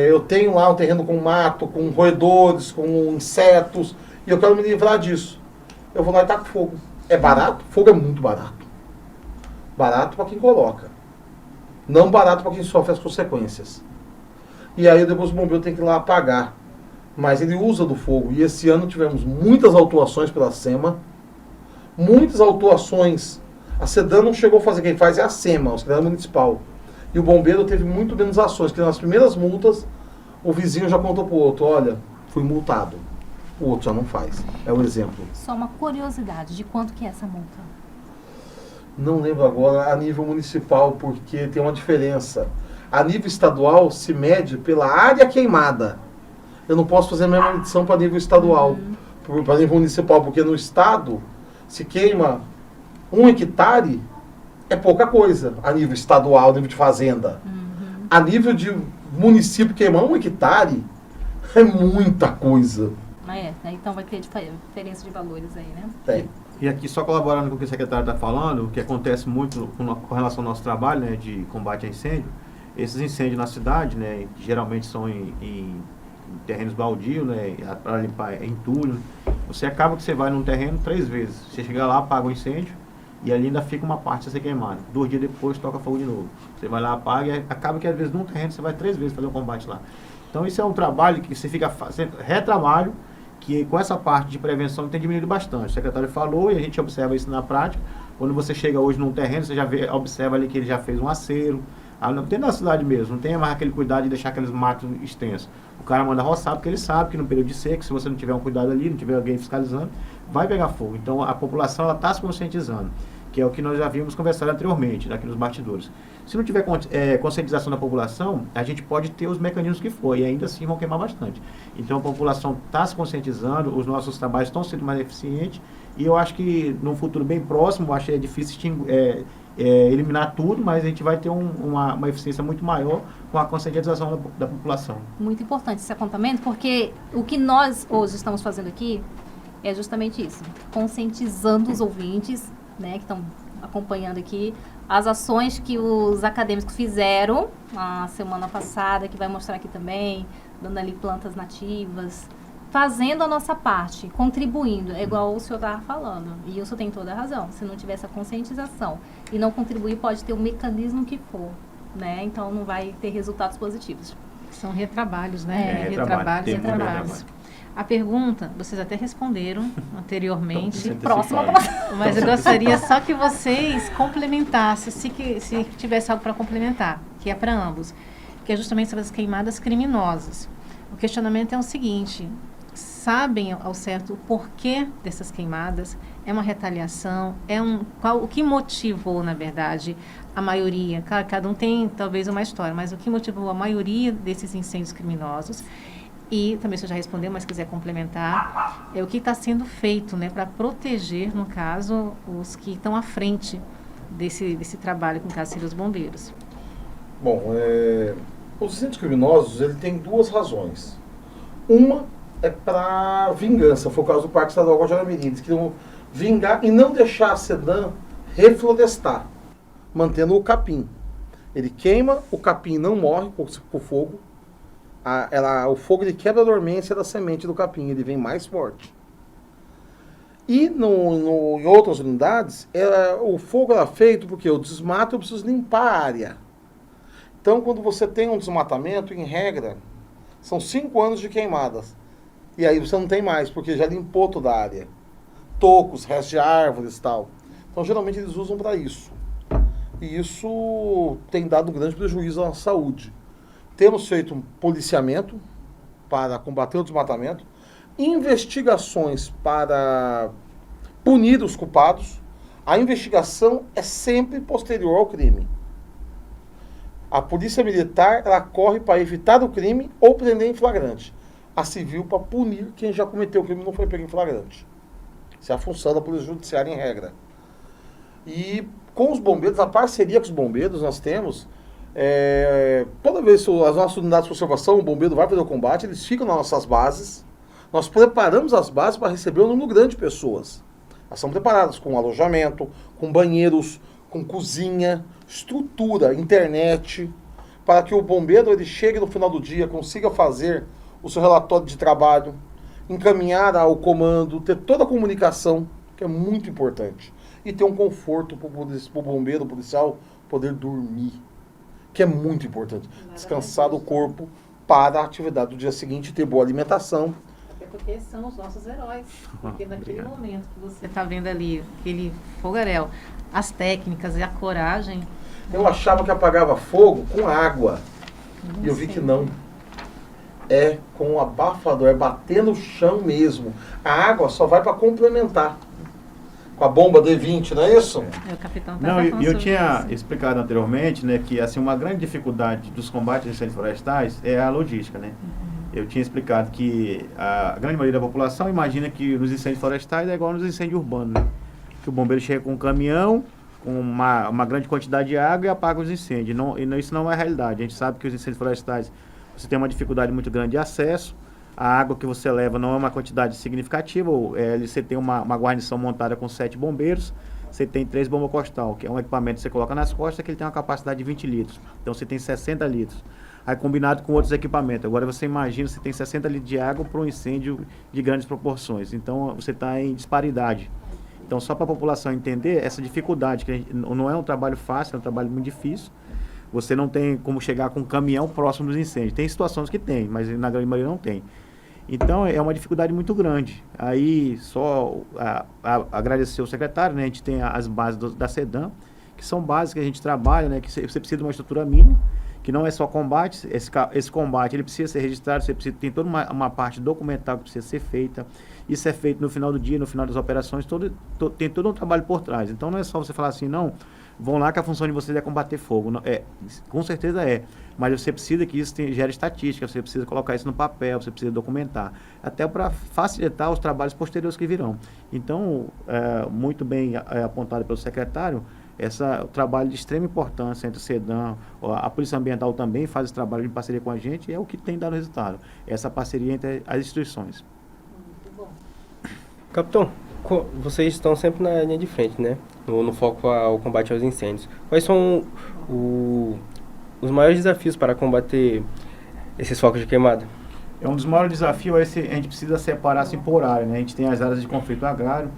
Eu tenho lá um terreno com mato, com roedores, com insetos, e eu quero me livrar disso. Eu vou lá e taco fogo. É barato? Fogo é muito barato. Barato para quem coloca. Não barato para quem sofre as consequências. E aí depois o bombeiro tem que ir lá apagar. Mas ele usa do fogo. E esse ano tivemos muitas autuações pela SEMA. Muitas autuações A SEDAM não chegou a fazer, quem faz é a SEMA, o Secretaria Municipal. E o bombeiro teve muito menos ações, porque nas primeiras multas, o vizinho já contou pro outro, olha, fui multado. O outro já não faz. É o exemplo. Só uma curiosidade, de quanto que é essa multa? Não lembro agora a nível municipal, porque tem uma diferença. A nível estadual se mede pela área queimada. Eu não posso fazer a mesma medição para nível estadual, para nível municipal, porque no estado se queima 1 hectare, é pouca coisa a nível estadual, a nível de fazenda. A nível de município queimar 1 hectare é muita coisa. Então vai ter diferença de valores aí, né? Tem. E aqui, só colaborando com o que o secretário está falando, o que acontece muito com relação ao nosso trabalho, né, de combate a incêndio, esses incêndios na cidade, né, geralmente são em terrenos baldios, né, para limpar entulho. Você acaba que você vai num terreno 3 vezes. Você chega lá, apaga o incêndio e ali ainda fica uma parte a ser queimada. 2 dias depois toca fogo de novo. Você vai lá, apaga e acaba que às vezes num terreno você vai 3 vezes fazer o combate lá. Então isso é um trabalho que você fica fazendo retrabalho, que com essa parte de prevenção tem diminuído bastante. O secretário falou e a gente observa isso na prática. Quando você chega hoje num terreno, você já observa ali que ele já fez um acero. Não tem na cidade mesmo, não tem mais aquele cuidado de deixar aqueles matos extensos. O cara manda roçar porque ele sabe que no período de seca, se você não tiver um cuidado ali, não tiver alguém fiscalizando, vai pegar fogo. Então a população está se conscientizando, que é o que nós já vimos conversado anteriormente, aqui nos bastidores. Se não tiver conscientização da população, a gente pode ter os mecanismos que for, e ainda assim vão queimar bastante. Então a população está se conscientizando, os nossos trabalhos estão sendo mais eficientes, e eu acho que num futuro bem próximo, eu acho que é difícil eliminar tudo, mas a gente vai ter uma eficiência muito maior com a conscientização da população. Muito importante esse apontamento, porque o que nós hoje estamos fazendo aqui é justamente isso, conscientizando os ouvintes, né, que estão acompanhando aqui, as ações que os acadêmicos fizeram a semana passada, que vai mostrar aqui também, dando ali plantas nativas, fazendo a nossa parte, contribuindo, é igual o senhor estava falando, e o senhor tem toda a razão, se não tiver essa conscientização e não contribuir, pode ter o mecanismo que for, né, então não vai ter resultados positivos. São retrabalhos, né? Retrabalhos. A pergunta, vocês até responderam anteriormente. Próxima. Mas eu gostaria só que vocês complementassem, se tivesse algo para complementar, que é para ambos, que é justamente sobre as queimadas criminosas. O questionamento é o seguinte: sabem ao certo o porquê dessas queimadas? É uma retaliação? O que motivou, na verdade, a maioria? Claro, cada um tem talvez uma história, mas o que motivou a maioria desses incêndios criminosos? E também você já respondeu, mas quiser complementar, o que está sendo feito, né, para proteger, no caso, os que estão à frente desse trabalho, que no caso seriam os bombeiros. Bom, os incêndios criminosos, ele tem 2 razões. Uma é para vingança, foi o caso do Parque Estadual Guajará-Mirim. Eles queriam vingar e não deixar a SEDAM reflorestar, mantendo o capim. Ele queima, o capim não morre com o fogo. O fogo ele quebra a dormência da semente do capim, ele vem mais forte. E em outras unidades, o fogo era feito porque o desmato eu preciso limpar a área. Então, quando você tem um desmatamento, em regra, são 5 anos de queimadas. E aí você não tem mais, porque já limpou toda a área. Tocos, restos de árvores e tal. Então, geralmente, eles usam para isso. E isso tem dado um grande prejuízo à saúde. Temos feito um policiamento para combater o desmatamento, investigações para punir os culpados. A investigação é sempre posterior ao crime. A polícia militar, ela corre para evitar o crime ou prender em flagrante. A civil para punir quem já cometeu o crime e não foi pego em flagrante. Essa é a função da polícia judiciária em regra. E com os bombeiros, a parceria com os bombeiros nós temos... toda vez que as nossas unidades de conservação, o bombeiro vai fazer o combate, eles ficam nas nossas bases. Nós preparamos as bases para receber um número grande de pessoas. Elas são preparadas com alojamento, com banheiros, com cozinha, estrutura, internet, para que o bombeiro ele chegue no final do dia, consiga fazer o seu relatório de trabalho, encaminhar ao comando, ter toda a comunicação, que é muito importante, e ter um conforto para o bombeiro, policial, poder dormir, que é muito importante. Descansar do corpo para a atividade do dia seguinte, ter boa alimentação. porque são os nossos heróis. Porque naquele momento que você está vendo ali, aquele fogaréu, as técnicas e a coragem. Eu achava que apagava fogo com água. E eu vi que não. É com o abafador, é bater no chão mesmo. A água só vai para complementar. Com a bomba D20, não é isso? O capitão tá Não, falando eu sobre tinha isso. explicado anteriormente, né, que assim, uma grande dificuldade dos combates a incêndios florestais é a logística, né? Eu tinha explicado que a grande maioria da população imagina que nos incêndios florestais é igual nos incêndios urbanos, né? Que o bombeiro chega com um caminhão, com uma grande quantidade de água e apaga os incêndios. Isso não é a realidade. A gente sabe que os incêndios florestais, você tem uma dificuldade muito grande de acesso, a água que você leva não é uma quantidade significativa, você tem uma guarnição montada com 7 bombeiros, você tem 3 bombas costal, que é um equipamento que você coloca nas costas, que ele tem uma capacidade de 20 litros. Então você tem 60 litros. Aí combinado com outros equipamentos. Agora você imagina, você tem 60 litros de água para um incêndio de grandes proporções. Então você está em disparidade. Então só para a população entender essa dificuldade, que não é um trabalho fácil, é um trabalho muito difícil. Você não tem como chegar com um caminhão próximo dos incêndios. Tem situações que tem, mas na grande maioria não tem. Então é uma dificuldade muito grande. Aí só agradecer ao secretário, né? A gente tem as bases da SEDAM, que são bases que a gente trabalha, né? Que você precisa de uma estrutura mínima, que não é só combate. Esse combate ele precisa ser registrado, tem toda uma parte documental que precisa ser feita. Isso é feito no final do dia, no final das operações, tem todo um trabalho por trás. Então não é só você falar assim, não, vão lá que a função de vocês é combater fogo. Não, com certeza é, mas você precisa que isso gere estatística, você precisa colocar isso no papel, você precisa documentar, até para facilitar os trabalhos posteriores que virão. Então, muito bem apontado pelo secretário, o trabalho de extrema importância entre o SEDAM, a Polícia Ambiental também faz esse trabalho em parceria com a gente, e é o que tem dado resultado, essa parceria entre as instituições. Capitão, vocês estão sempre na linha de frente, né? No foco ao combate aos incêndios. Quais são os maiores desafios para combater esses focos de queimada? Um dos maiores desafios a gente precisa separar assim por área, né? A gente tem as áreas de conflito agrário,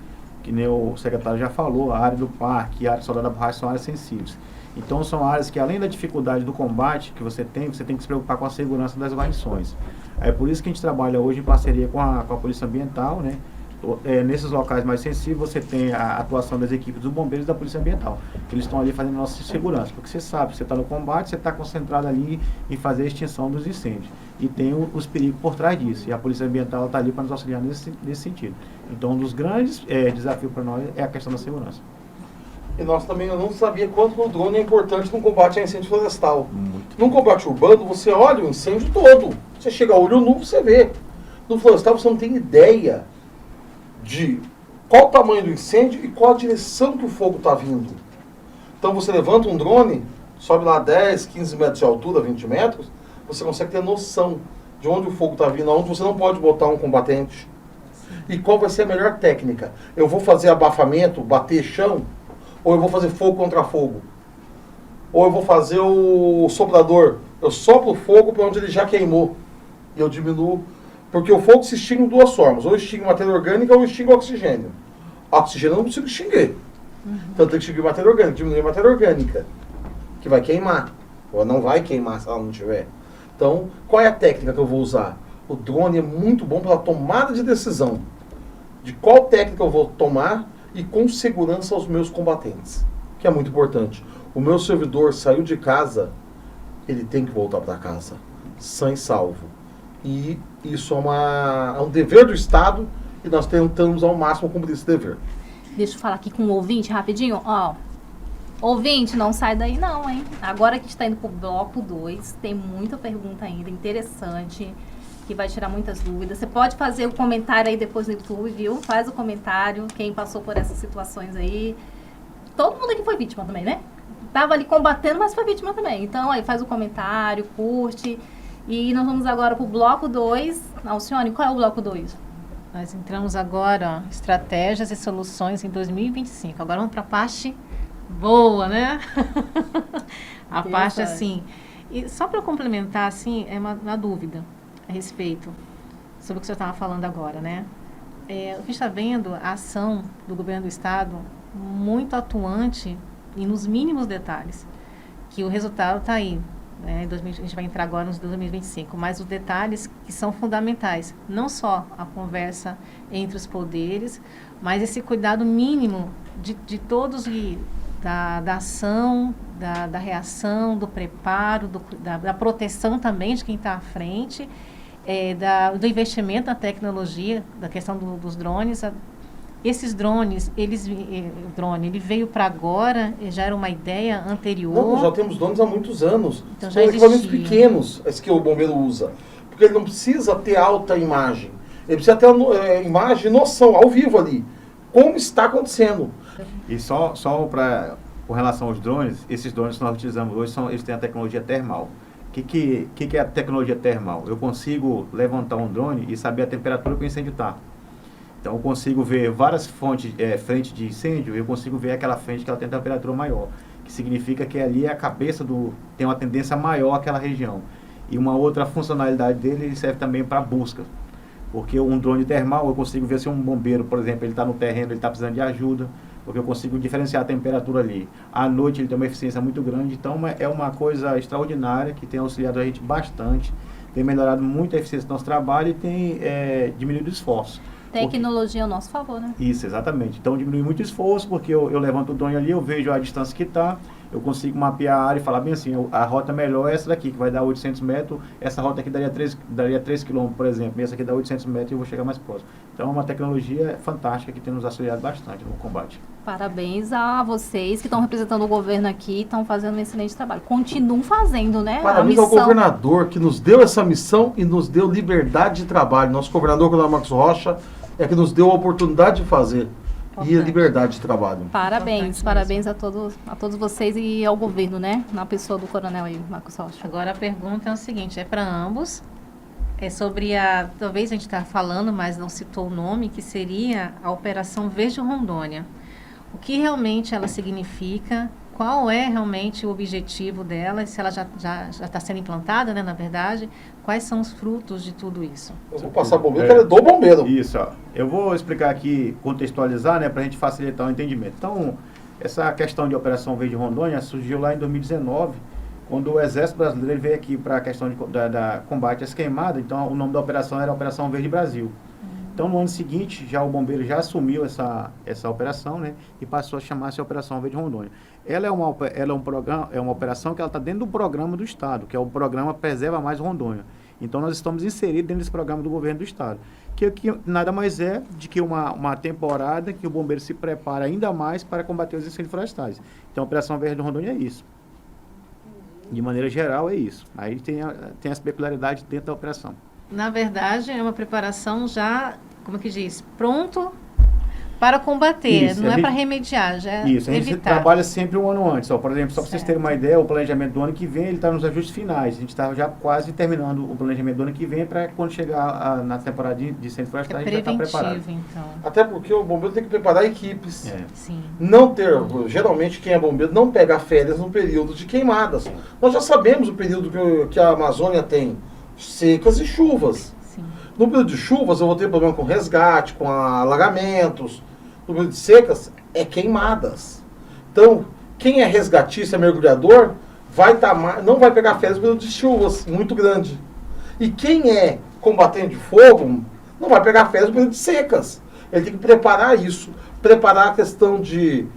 que nem o secretário já falou, a área do parque, a área solar da borracha são áreas sensíveis. Então são áreas que, além da dificuldade do combate que você tem que se preocupar com a segurança das guarnições. É por isso que a gente trabalha hoje em parceria com a Polícia Ambiental, né? Nesses locais mais sensíveis você tem a atuação das equipes dos bombeiros e da Polícia Ambiental, que eles estão ali fazendo a nossa segurança, porque você sabe, você está no combate, você está concentrado ali em fazer a extinção dos incêndios, e tem os perigos por trás disso, e a Polícia Ambiental está ali para nos auxiliar nesse sentido. Então um dos grandes desafios para nós é a questão da segurança. E nós também, eu não sabia quanto o drone é importante no combate a incêndio florestal. Num combate urbano, você olha o incêndio todo, você chega a olho nu, você vê. No florestal você não tem ideia de qual o tamanho do incêndio e qual a direção que o fogo está vindo. Então você levanta um drone, sobe lá 10, 15 metros de altura, 20 metros, você consegue ter noção de onde o fogo está vindo, onde você não pode botar um combatente. E qual vai ser a melhor técnica? Eu vou fazer abafamento, bater chão, ou eu vou fazer fogo contra fogo? Ou eu vou fazer o soprador, eu sopro o fogo para onde ele já queimou, e eu diminuo. Porque o fogo se extingue de duas formas. Ou extingue matéria orgânica ou extingue oxigênio. Oxigênio eu não consigo extinguir. Então tem que extinguir matéria orgânica, diminuir a matéria orgânica. Que vai queimar. Ou não vai queimar se ela não tiver. Então, qual é a técnica que eu vou usar? O drone é muito bom para a tomada de decisão. De qual técnica eu vou tomar e com segurança aos meus combatentes. Que é muito importante. O meu servidor saiu de casa, ele tem que voltar para casa. Sã e salvo. E isso é um dever do Estado e nós tentamos ao máximo cumprir esse dever. Deixa eu falar aqui com o ouvinte rapidinho. Ó, ouvinte, não sai daí não, hein? Agora que a gente está indo pro bloco 2, tem muita pergunta ainda interessante, que vai tirar muitas dúvidas. Você pode fazer o comentário aí depois no YouTube, viu? Faz o comentário, quem passou por essas situações aí. Todo mundo aqui foi vítima também, né? Tava ali combatendo, mas foi vítima também. Então aí faz o comentário, curte. E nós vamos agora para o bloco 2. Alcione, qual é o bloco 2? Nós entramos agora, ó, estratégias e soluções em 2025. Agora vamos para a parte boa, né? A parte assim. E só para complementar, assim, é uma dúvida a respeito sobre o que você estava falando agora, né? A gente está vendo a ação do governo do Estado muito atuante e nos mínimos detalhes. Que o resultado está aí. né? A gente vai entrar agora nos 2025, mas os detalhes que são fundamentais, não só a conversa entre os poderes, mas esse cuidado mínimo de todos da ação, da reação, do preparo, da proteção também de quem está à frente, do investimento na tecnologia, da questão dos drones. Esses drones, o drone, ele veio para agora, já era uma ideia anterior. Não, já temos drones há muitos anos. Então, são equipamentos pequenos, esses que o bombeiro usa. Porque ele não precisa ter alta imagem. Ele precisa ter imagem e noção, ao vivo ali. Como está acontecendo. E só com relação aos drones, esses drones que nós utilizamos hoje, eles têm a tecnologia termal. O que é a tecnologia termal? Eu consigo levantar um drone e saber a temperatura que o incêndio está. Então, eu consigo ver várias frentes de incêndio, eu consigo ver aquela frente que ela tem temperatura maior, que significa que ali a cabeça tem uma tendência maior àquela região. E uma outra funcionalidade dele, ele serve também para busca. Porque um drone termal, eu consigo ver se um bombeiro, por exemplo, ele está no terreno, ele está precisando de ajuda, porque eu consigo diferenciar a temperatura ali. À noite ele tem uma eficiência muito grande, então é uma coisa extraordinária que tem auxiliado a gente bastante, tem melhorado muito a eficiência do nosso trabalho e tem diminuído o esforço. Tecnologia ao nosso favor, né? Isso, exatamente. Então diminui muito o esforço, porque eu levanto o drone ali, eu vejo a distância que está, eu consigo mapear a área e falar bem assim, a rota melhor é essa daqui, que vai dar 800 metros, essa rota aqui daria 3 km, por exemplo, e essa aqui dá 800 metros e eu vou chegar mais próximo. Então é uma tecnologia fantástica que tem nos auxiliado bastante no combate. Parabéns a vocês que estão representando o governo aqui, estão fazendo um excelente trabalho. Continuam fazendo, né? Parabéns ao governador que nos deu essa missão e nos deu liberdade de trabalho. Nosso governador, Coronel Marcos Rocha, é que nos deu a oportunidade de fazer e a liberdade de trabalho. Parabéns, parabéns a todos vocês e ao governo, né? Na pessoa do coronel aí, Marcos Rocha. Agora a pergunta é o seguinte, é para ambos, é sobre talvez a gente está falando, mas não citou o nome, que seria a Operação Verde Rondônia. O que realmente ela significa? Qual é realmente o objetivo dela? Se ela já está sendo implantada, né, na verdade, quais são os frutos de tudo isso? Eu vou passar bombeiro, que ela é do bombeiro. Isso, ó. Eu vou explicar aqui, contextualizar, né, para a gente facilitar o entendimento. Então, essa questão de Operação Verde Rondônia surgiu lá em 2019, quando o Exército Brasileiro veio aqui para a questão da combate às queimadas. Então, o nome da operação era Operação Verde Brasil. Então, no ano seguinte, o bombeiro já assumiu essa operação, né, e passou a chamar-se Operação Verde Rondônia. Ela é uma operação que ela está dentro do programa do Estado, que é o programa Preserva Mais Rondônia. Então, nós estamos inseridos dentro desse programa do governo do Estado, que nada mais é de que uma temporada que o bombeiro se prepara ainda mais para combater os incêndios florestais. Então, a Operação Verde Rondônia é isso. De maneira geral, é isso. Aí tem as peculiaridades dentro da operação. Na verdade, é uma preparação já, como que diz, pronto para combater, Isso, não é para remediar, já é Isso, a gente evitar. trabalha sempre um ano antes. Ó, por exemplo, só para vocês Certo. terem uma ideia, o planejamento do ano que vem, ele está nos ajustes finais. A gente está já quase terminando o planejamento do ano que vem para quando chegar na temporada de incêndio florestal, É a gente já está preparado. preventivo, então. Até porque o bombeiro tem que preparar equipes. Sim. Não ter, geralmente quem é bombeiro não pega férias no período de queimadas. Nós já sabemos o período que a Amazônia tem, secas e chuvas. Sim. No período de chuvas eu vou ter problema com resgate, com alagamentos. No período de secas é queimadas. Então, quem é resgatista, mergulhador, não vai pegar férias no período de chuvas, muito grande. E quem é combatente de fogo, não vai pegar férias no período de secas. Ele tem que preparar isso, preparar a questão de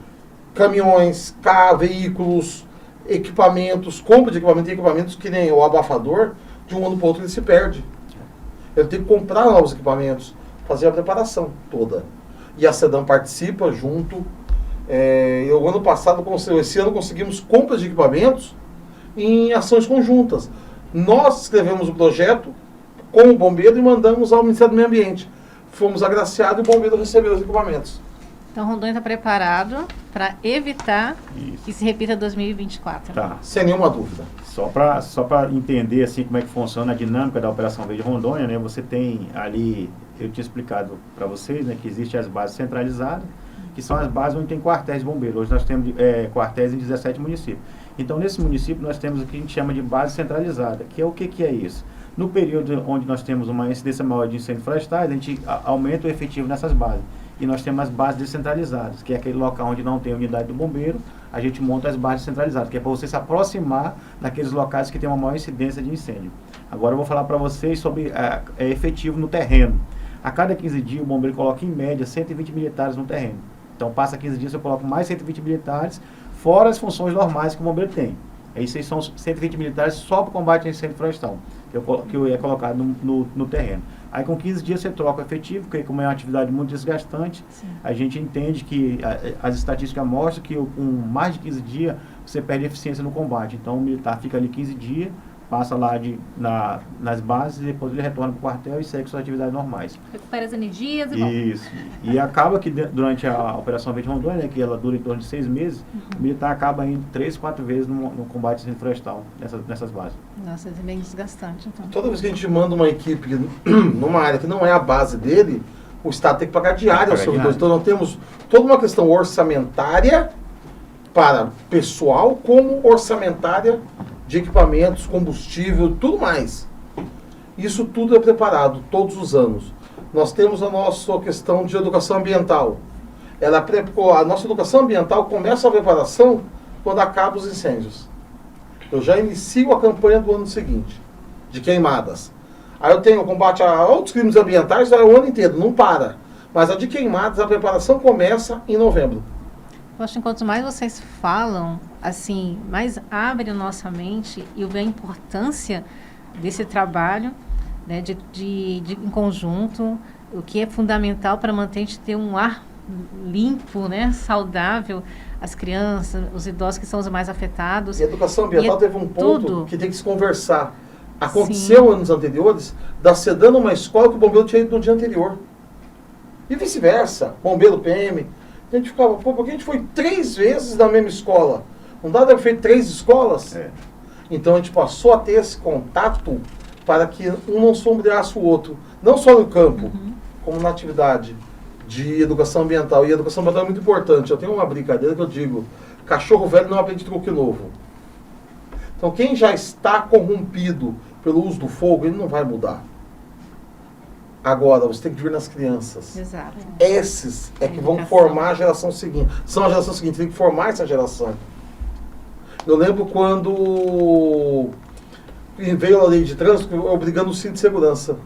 caminhões, veículos, equipamentos, compra de equipamentos que nem o abafador, de um ano para o outro ele se perde. Ele tem que comprar novos equipamentos, fazer a preparação toda. E a SEDAM participa junto. Ano passado, esse ano, conseguimos compras de equipamentos em ações conjuntas. Nós escrevemos o projeto com o bombeiro e mandamos ao Ministério do Meio Ambiente. Fomos agraciados e o bombeiro recebeu os equipamentos. Então, Rondônia está preparado para evitar que se repita 2024. Tá. Sem nenhuma dúvida. Só para entender assim como é que funciona a dinâmica da Operação Verde Rondônia, né? Você tem ali, eu tinha explicado para vocês, né, que existem as bases centralizadas, que são as bases onde tem quartéis de bombeiros. Hoje nós temos quartéis em 17 municípios. Então, nesse município, nós temos o que a gente chama de base centralizada, que é o que é isso? No período onde nós temos uma incidência maior de incêndios florestais, a gente aumenta o efetivo nessas bases. e nós temos as bases descentralizadas, que é aquele local onde não tem unidade do bombeiro, a gente monta as bases centralizadas, que é para você se aproximar daqueles locais que tem uma maior incidência de incêndio. Agora eu vou falar para vocês sobre é efetivo no terreno. A cada 15 dias o bombeiro coloca em média 120 militares no terreno. Então passa 15 dias eu coloco mais 120 militares, fora as funções normais que o bombeiro tem. Esses são 120 militares só para o combate a incêndio florestal, que eu ia colocar no terreno. Aí com 15 dias você troca o efetivo, porque como é uma atividade muito desgastante, a gente entende que as estatísticas mostram que com mais de 15 dias você perde eficiência no combate. Então o militar fica ali 15 dias, passa lá nas bases e depois ele retorna para o quartel e segue suas atividades normais. Recupera as energias e volta. Isso. E acaba que durante a Operação Verde Rondônia, que ela dura em torno de 6 meses, o militar acaba indo 3, 4 vezes no combate a incêndio florestal nessas bases. Nossa, é bem desgastante, então. Toda vez que a gente manda uma equipe numa área que não é a base dele, o Estado tem que pagar diária aos servidores. Então nós temos toda uma questão orçamentária para pessoal, como orçamentária de equipamentos, combustível, tudo mais. Isso tudo é preparado todos os anos. Nós temos a nossa questão de educação ambiental. A nossa educação ambiental começa a preparação quando acabam os incêndios. Eu já inicio a campanha do ano seguinte, de queimadas. Aí eu tenho o combate a outros crimes ambientais, é o ano inteiro, não para. Mas a de queimadas, a preparação começa em novembro. Eu acho que quanto mais vocês falam, assim, mais abre a nossa mente e eu vejo a importância desse trabalho, né, em conjunto, o que é fundamental para manter a gente ter um ar limpo, né, saudável, as crianças, os idosos que são os mais afetados. E a educação ambiental teve um ponto tudo que tem que se conversar. Aconteceu anos anteriores, da SEDAN numa escola que o bombeiro tinha ido no dia anterior. E vice-versa, bombeiro PM. A gente ficava, porque a gente foi 3 vezes na mesma escola. Não dá para ter feito 3 escolas? É. Então a gente passou a ter esse contato para que um não sombreasse o outro. Não só no campo, como na atividade de educação ambiental. E a educação ambiental é muito importante. Eu tenho uma brincadeira que eu digo, cachorro velho não aprende truque novo. Então quem já está corrompido pelo uso do fogo, ele não vai mudar. Agora, você tem que vir nas crianças. Exato. Esses é que vão formar a geração seguinte. São a geração seguinte, tem que formar essa geração. Eu lembro quando veio a lei de trânsito obrigando o cinto de segurança.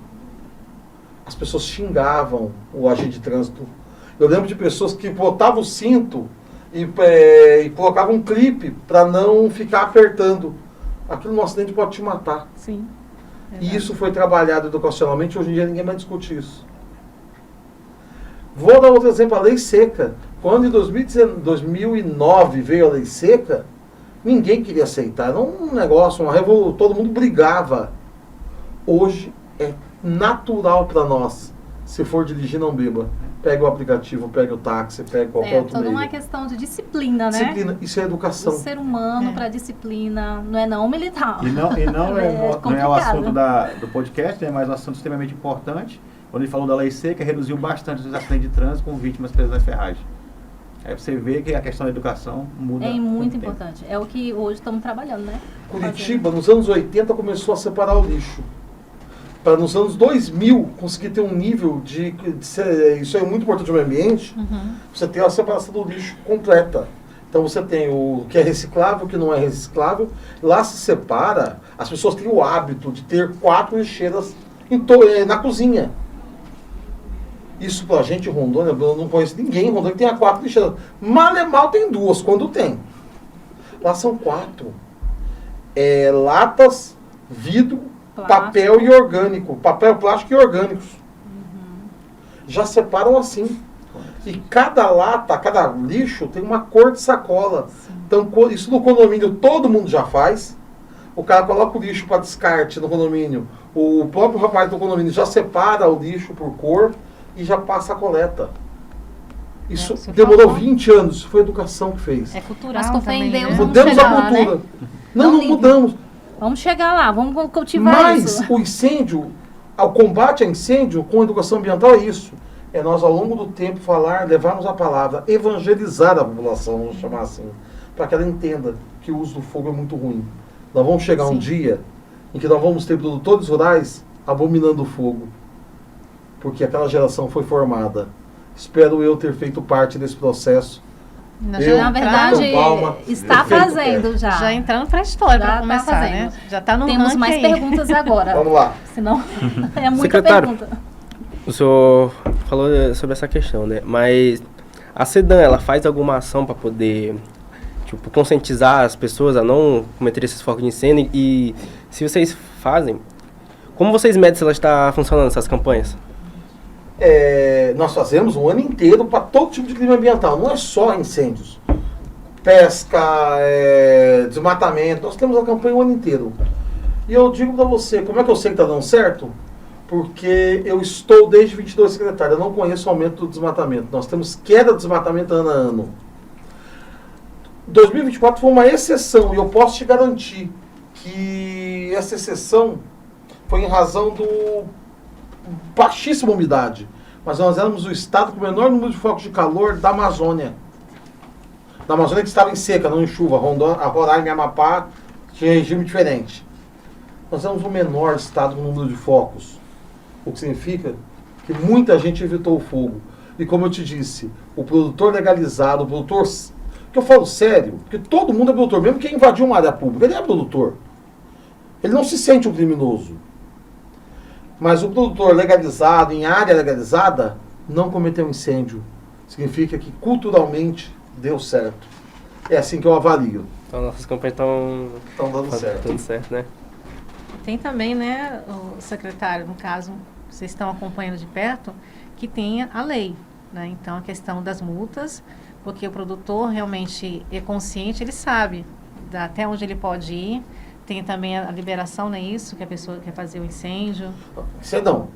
As pessoas xingavam o agente de trânsito. Eu lembro de pessoas que botavam o cinto e colocavam um clipe para não ficar apertando. Aquilo no acidente pode te matar. Sim. E isso foi trabalhado educacionalmente, hoje em dia ninguém mais discute isso. Vou dar outro exemplo, a lei seca. Quando em 2009 veio a lei seca, ninguém queria aceitar. Era um negócio, uma revolução, todo mundo brigava. Hoje é natural para nós, se for dirigir, não beba. Pega o aplicativo, pega o táxi, pega qualquer outro meio. É toda uma questão de disciplina, né? Disciplina, isso é educação. O ser humano para disciplina, não é não militar. E não é o assunto do podcast, né, mas um assunto extremamente importante. Quando ele falou da lei seca, reduziu bastante os acidentes de trânsito com vítimas presas nas ferragens. Aí você vê que a questão da educação muda. É muito importante. É o que hoje estamos trabalhando, né? Curitiba, nos anos 80, começou a separar o lixo. Para nos anos 2000 conseguir ter um nível isso é muito importante no meio ambiente, você tem a separação do lixo completa. Então você tem o que é reciclável, o que não é reciclável. Lá se separa, as pessoas têm o hábito de ter 4 lixeiras na cozinha. Isso pra gente em Rondônia, eu não conheço ninguém em Rondônia que tenha 4 lixeiras. Mal tem 2, quando tem. Lá são 4. Latas, vidro, papel e orgânico. Papel, plástico e orgânicos. Já separam assim. E cada lata, cada lixo tem uma cor de sacola. Então, isso no condomínio todo mundo já faz. O cara coloca o lixo para descarte no condomínio. O próprio rapaz do condomínio já separa o lixo por cor e já passa a coleta. Isso demorou 20 anos. Isso foi a educação que fez. É cultural. Mas também, Deus, né? Mudamos a cultura. Né? Não mudamos. Vamos chegar lá, vamos cultivar isso. Mas o incêndio, o combate a incêndio com educação ambiental é isso. É nós, ao longo do tempo, levarmos a palavra, evangelizar a população, vamos chamar assim, para que ela entenda que o uso do fogo é muito ruim. Nós vamos chegar um dia em que nós vamos ter produtores rurais abominando o fogo. Porque aquela geração foi formada Espero eu ter feito parte desse processo. Eu, Na verdade, Palma, está feito fazendo já. Já entrando para a história, Já para tá começar, fazendo. né? Já está no Temos ranking mais aí. perguntas agora. Vamos lá. Senão é muita Secretário. pergunta. O senhor falou sobre essa questão, né? Mas a SEDAM, ela faz alguma ação para poder, tipo, conscientizar as pessoas a não cometer esses focos de incêndio? E se vocês fazem, como vocês medem se ela está funcionando, essas campanhas? Nós fazemos um ano inteiro para todo tipo de crime ambiental, não é só incêndios. Pesca, desmatamento, nós temos a campanha o ano inteiro. E eu digo para você, como é que eu sei que está dando certo? Porque eu estou desde 22 secretário, eu não conheço o aumento do desmatamento. Nós temos queda do desmatamento ano a ano. 2024 foi uma exceção e eu posso te garantir que essa exceção foi em razão do baixíssima umidade. Mas nós éramos o estado com o menor número de focos de calor da Amazônia. Da Amazônia que estava em seca, não em chuva. Roraima e Amapá tinha regime diferente. Nós éramos o menor estado com número de focos. O que significa que muita gente evitou o fogo. E como eu te disse, o produtor legalizado, o produtor... Que eu falo sério, porque todo mundo é produtor. Mesmo quem invadiu uma área pública, ele é produtor. Ele não se sente um criminoso. Mas o produtor legalizado, em área legalizada, não cometeu incêndio. Significa que culturalmente deu certo. É assim que eu avalio. Então nossas campanhas estão dando certo. Tudo certo, né? Tem também, né, o secretário, no caso, vocês estão acompanhando de perto, que tem a lei, né? Então, a questão das multas, porque o produtor realmente é consciente, ele sabe até onde ele pode ir. Tem também a liberação, não é isso? Que a pessoa quer fazer o incêndio. Incêndio não.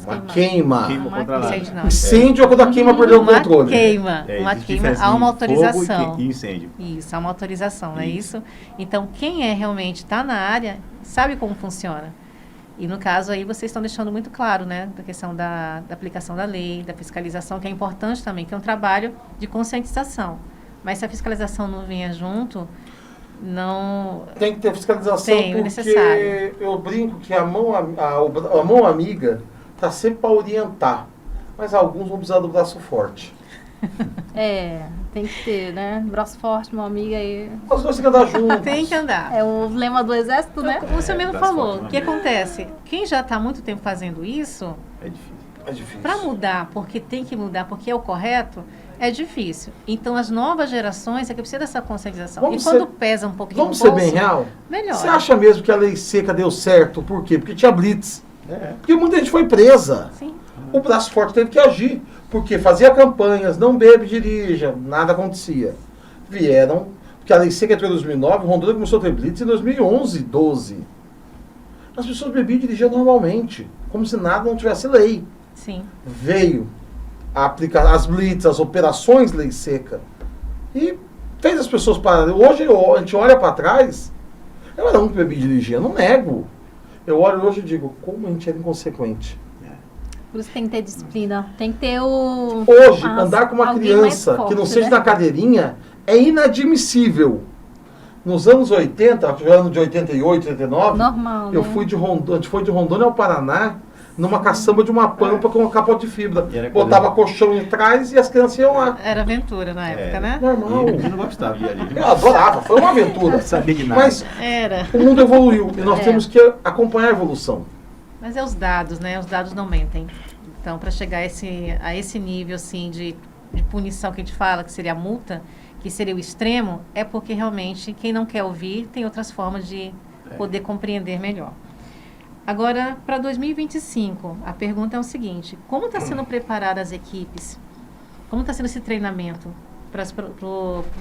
Uma queima. Incêndio não. Incêndio é quando a queima perdeu o controle. Uma queima, há uma autorização. E incêndio. Isso, há uma autorização, não é isso? Então, quem realmente está na área, sabe como funciona. E no caso aí, vocês estão deixando muito claro, né? Da questão da aplicação da lei, da fiscalização, que é importante também, que é um trabalho de conscientização. Mas se a fiscalização não vier junto, não... Tem que ter fiscalização porque necessário. Eu brinco que a mão amiga está sempre para orientar, mas alguns vão precisar do braço forte. Tem que ter, né? Braço forte, uma amiga aí. Os dois têm que andar juntos. Tem que andar. É o lema do exército, né? Como você mesmo falou, o que acontece? Quem já está há muito tempo fazendo isso, É difícil. para mudar, porque tem que mudar, porque é o correto, é difícil. Então, as novas gerações é que precisa dessa conscientização. Vamos quando ser- pesa um pouquinho Vamos no ser bolso, bem real? melhor. Você acha mesmo que a lei seca deu certo? Por quê? Porque tinha blitz. Porque muita gente foi presa. Sim. O braço forte teve que agir. Porque fazia campanhas, não bebe, dirija, nada acontecia. Vieram, porque a lei seca entrou em 2009, Rondônia começou a ter blitz em 2011, 12. As pessoas bebiam e dirigiam normalmente, como se nada não tivesse lei. Sim. Veio a aplicar as blitz, as operações lei seca, e fez as pessoas pararem. Hoje a gente olha para trás, eu era um que bebia e dirigia, eu não nego. Eu olho hoje e digo, como a gente era inconsequente. Por isso tem que ter disciplina. Tem que ter o... Hoje, andar com uma alguém mais criança forte, que não seja né? na cadeirinha é inadmissível. Nos anos 80, ano de 88, 89, Normal, eu né? fui de Rondônia, a gente foi de Rondônia ao Paraná, numa caçamba de uma pampa com uma capote de fibra. E era Botava colchão em trás e as crianças iam lá. Era aventura na época, né? Normal. Eu não gostava de ir ali. Eu adorava, foi uma aventura. Não sabia de nada. Mas Era. o mundo evoluiu e nós temos que acompanhar a evolução. Mas é os dados, né? Os dados não mentem. Então, para chegar a esse nível, assim, de punição que a gente fala, que seria a multa, que seria o extremo, é porque realmente quem não quer ouvir tem outras formas de poder compreender melhor. Agora, para 2025, a pergunta é o seguinte: como está sendo preparada as equipes? Como está sendo esse treinamento para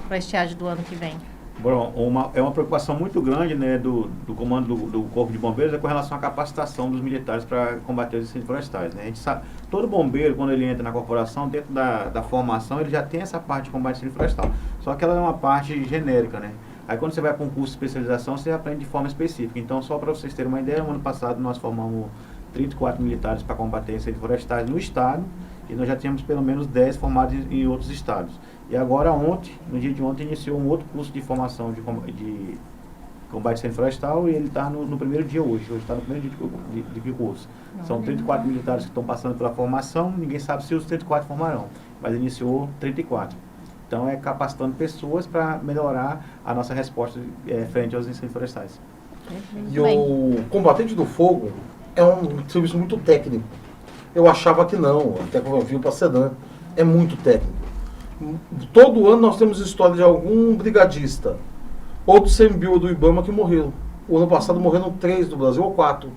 a estiagem do ano que vem? Bom, é uma preocupação muito grande, né, do comando do Corpo de Bombeiros com relação à capacitação dos militares para combater os incêndios florestais, né? A gente sabe, todo bombeiro, quando ele entra na corporação, dentro da formação, ele já tem essa parte de combate incêndio florestal. Só que ela é uma parte genérica, né? Aí quando você vai para um curso de especialização, você aprende de forma específica. Então, só para vocês terem uma ideia, no ano passado nós formamos 34 militares para combater incêndios florestais no estado, e nós já tínhamos pelo menos 10 formados em outros estados. E agora ontem, no dia de ontem, iniciou um outro curso de formação de combate incêndio florestal, e ele está no primeiro dia hoje está no primeiro dia de curso. São 34 militares que estão passando pela formação, ninguém sabe se os 34 formarão, mas iniciou 34. Então é capacitando pessoas para melhorar a nossa resposta frente aos incêndios florestais. E o combatente do fogo é um serviço muito técnico. Eu achava que não, até quando eu vi para Sedan, é muito técnico. Todo ano nós temos história de algum brigadista ou do CMBio ou do IBAMA que morreram. O ano passado morreram 3 do Brasil, ou 4.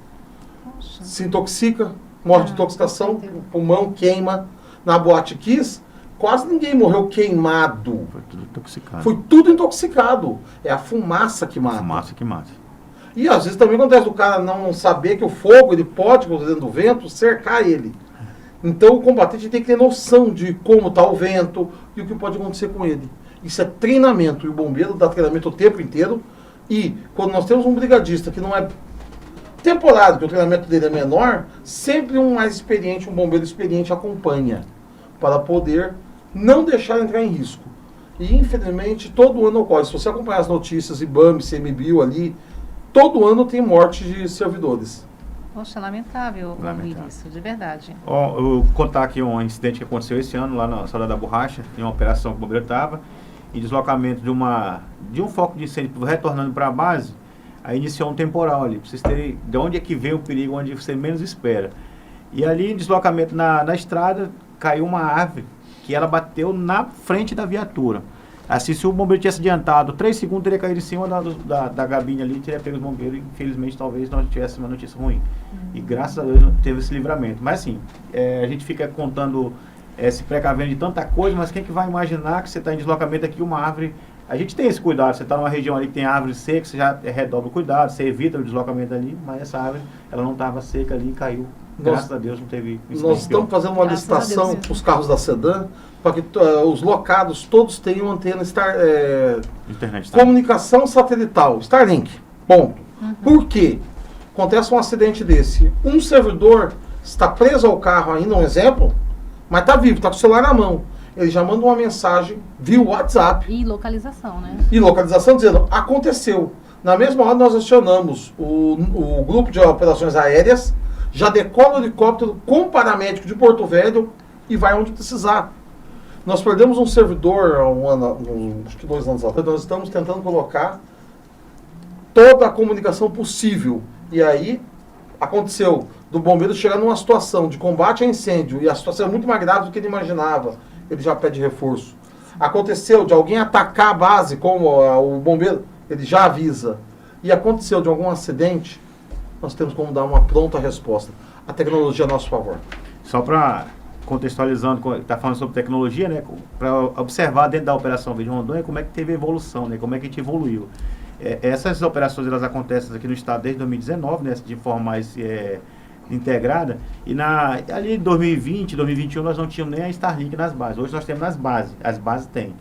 Poxa. Se intoxica, morre de intoxicação, o pulmão queima. Na Boate Kiss, quase ninguém morreu queimado. Foi tudo intoxicado. Foi tudo intoxicado. É a fumaça que mata. Fumaça que mata. E às vezes também acontece do cara não saber que o fogo, ele pode, dentro do vento, cercar ele. Então o combatente tem que ter noção de como está o vento e o que pode acontecer com ele. Isso é treinamento, e o bombeiro dá treinamento o tempo inteiro. E quando nós temos um brigadista que não é temporário, que o treinamento dele é menor, sempre um mais experiente, um bombeiro experiente acompanha, para poder não deixar entrar em risco. E infelizmente todo ano ocorre. Se você acompanhar as notícias, IBAMA, CMBio ali, todo ano tem morte de servidores. Poxa, lamentável ouvir isso, de verdade. Eu vou contar aqui um incidente que aconteceu esse ano lá na Saudade da Borracha, em uma operação que o bombeiro estava, em deslocamento de um foco de incêndio retornando para a base, aí iniciou um temporal ali, para vocês terem de onde é que vem o perigo, onde você menos espera. E ali, em deslocamento na estrada, caiu uma árvore que ela bateu na frente da viatura. Assim, se o bombeiro tivesse adiantado 3 segundos, teria caído em cima da gabine ali, teria pego os bombeiros, e infelizmente talvez nós tivéssemos uma notícia ruim. E graças a Deus não teve esse livramento. Mas assim, a gente fica contando, se precavendo de tanta coisa, mas quem que vai imaginar que você está em deslocamento aqui, uma árvore... A gente tem esse cuidado, você está numa região ali que tem árvore seca, você já redobra o cuidado, você evita o deslocamento ali, mas essa árvore, ela não estava seca ali e caiu. Graças a Deus não teve incidente. Nós estamos fazendo uma licitação para os carros da Sedan, para que os locados todos tenham antena internet, comunicação satelital, Starlink, ponto. Por quê? Acontece um acidente desse, um servidor está preso ao carro ainda, um exemplo, mas está vivo, está com o celular na mão. Ele já manda uma mensagem via WhatsApp. E localização, né? E localização dizendo, aconteceu. Na mesma hora nós acionamos o grupo de operações aéreas, já decola o helicóptero com paramédico de Porto Velho e vai onde precisar. Nós perdemos um servidor há acho que 2 anos atrás. Nós estamos tentando colocar toda a comunicação possível. E aí aconteceu do bombeiro chegar numa situação de combate a incêndio e a situação é muito mais grave do que ele imaginava. Ele já pede reforço. Aconteceu de alguém atacar a base, como o bombeiro, ele já avisa. E aconteceu de algum acidente, nós temos como dar uma pronta resposta. A tecnologia é a nosso favor. Só para contextualizando, está falando sobre tecnologia, né, para observar dentro da Operação Verde Rondônia como é que teve evolução, né, como é que a gente evoluiu. Essas operações elas acontecem aqui no estado desde 2019, né, de forma mais integrada, e ali em 2020, 2021 nós não tínhamos nem a Starlink nas bases. Hoje nós temos nas bases, as bases têm.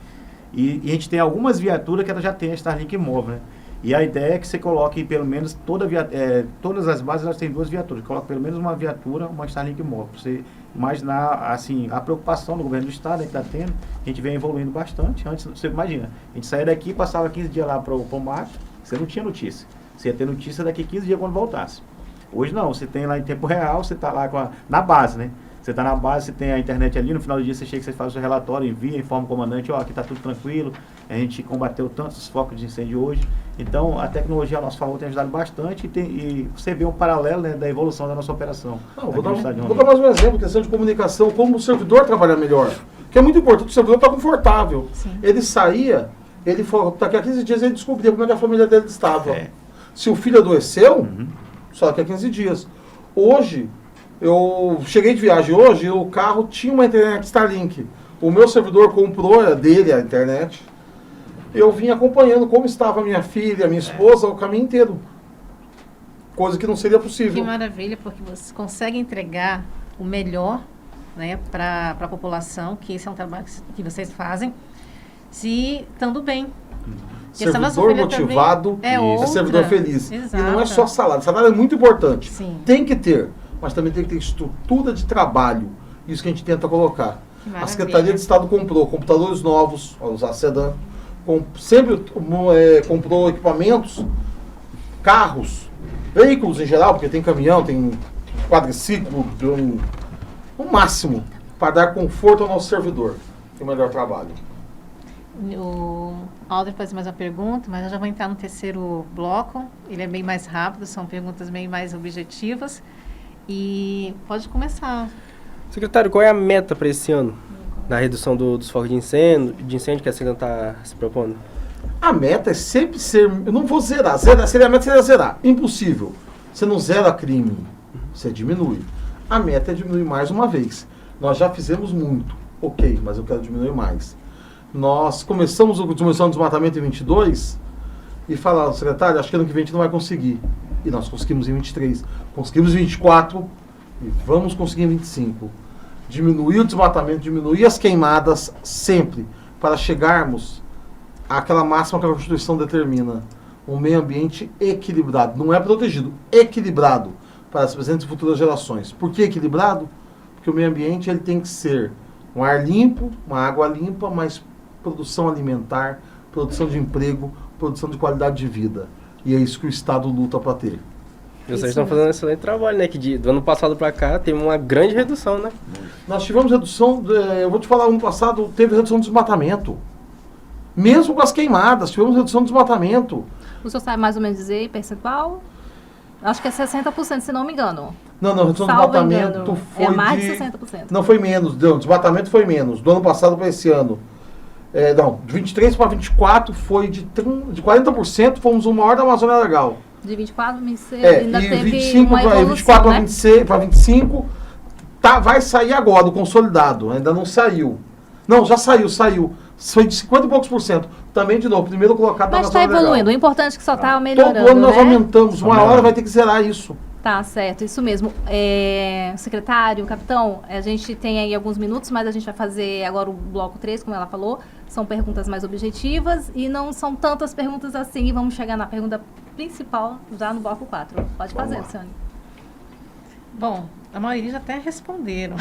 E a gente tem algumas viaturas que ela já tem a Starlink móvel, né? E a ideia é que você coloque pelo menos todas as bases elas têm 2 viaturas, coloque pelo menos uma viatura, uma Starlink móvel, para você imaginar assim, a preocupação do governo do estado, né, que está tendo. A gente vem evoluindo bastante. Antes, você imagina, a gente saía daqui, passava 15 dias lá para o mato, você não tinha notícia. Você ia ter notícia daqui 15 dias quando voltasse. Hoje não, você tem lá em tempo real, você está lá na base, né? Você está na base, você tem a internet ali, no final do dia você chega, você faz o seu relatório, envia, informa o comandante, aqui está tudo tranquilo, a gente combateu tantos focos de incêndio hoje. Então, a tecnologia a nosso favor tem ajudado bastante e você vê um paralelo, né, da evolução da nossa operação. Vou dar mais um exemplo, questão de comunicação, como o servidor trabalha melhor. Que é muito importante, o servidor está confortável. Sim. Ele saía, ele falou, daqui a 15 dias ele descobria como é que a família dele estava. Se o filho adoeceu, só daqui a 15 dias. Hoje, eu cheguei de viagem hoje e o carro tinha uma internet Starlink. O meu servidor comprou dele a internet. Eu vim acompanhando como estava a minha filha, a minha esposa, o caminho inteiro. Coisa que não seria possível. Que maravilha, porque você consegue entregar o melhor, né, para a população, que esse é um trabalho que vocês fazem, se estando bem. Servidor motivado é servidor feliz. Exato. E não é só salário. Salário é muito importante. Sim. Tem que ter, mas também tem que ter estrutura de trabalho. Isso que a gente tenta colocar. A Secretaria de Estado comprou computadores novos, a Sedan, sempre comprou equipamentos carros, veículos em geral, porque tem caminhão, tem quadriciclo, o máximo para dar conforto ao nosso servidor e o melhor trabalho. O Alder faz mais uma pergunta, mas eu já vou entrar no terceiro bloco. Ele é bem mais rápido, são perguntas bem mais objetivas. E pode começar. Secretário, qual é a meta para esse ano na redução dos focos de incêndio que a SEDAM está se propondo? A meta é sempre ser... Eu não vou zerar. Seria a meta seria zerar. Impossível. Você não zera crime. Você diminui. A meta é diminuir mais uma vez. Nós já fizemos muito. Ok, mas eu quero diminuir mais. Nós começamos o desmatamento em 22 e falaram, secretário, acho que ano que vem a gente não vai conseguir. E nós conseguimos em 23. Conseguimos em 24 e vamos conseguir em 25. Diminuir o desmatamento, diminuir as queimadas sempre para chegarmos àquela máxima que a Constituição determina. Um meio ambiente equilibrado. Não é protegido, equilibrado para as presentes e futuras gerações. Por que equilibrado? Porque o meio ambiente ele tem que ser um ar limpo, uma água limpa, mas produção alimentar, produção de emprego, produção de qualidade de vida. E é isso que o Estado luta para ter. E vocês estão fazendo um excelente trabalho, né? Que do ano passado para cá tem uma grande redução, né? Nós tivemos redução, eu vou te falar, ano passado teve redução de desmatamento. Mesmo com as queimadas, tivemos redução de desmatamento. O senhor sabe mais ou menos dizer percentual? Acho que é 60%, se não me engano. Não, redução de Salvo desmatamento engano, foi é mais de... de 60%. Não, foi menos, desmatamento foi menos. Do ano passado para esse ano. De 23 para 24 foi de 40%, fomos o maior da Amazônia Legal. De 24 para 26, ainda e teve 25 uma evolução, 24 né? para 25, vai sair agora, o consolidado, ainda não saiu. Não, já saiu. Foi de 50 e poucos %. Também, de novo, primeiro colocado da Mas está Amazônia evoluindo, o Legal. importante é que só está melhorando, Todo ano nós né? aumentamos, uma hora vai ter que zerar isso. Tá certo, isso mesmo. Secretário, capitão, a gente tem aí alguns minutos, mas a gente vai fazer agora o bloco 3, como ela falou. São perguntas mais objetivas e não são tantas perguntas assim. E vamos chegar na pergunta principal já no bloco 4. Pode fazer, Luciane. Bom, a maioria já até responderam.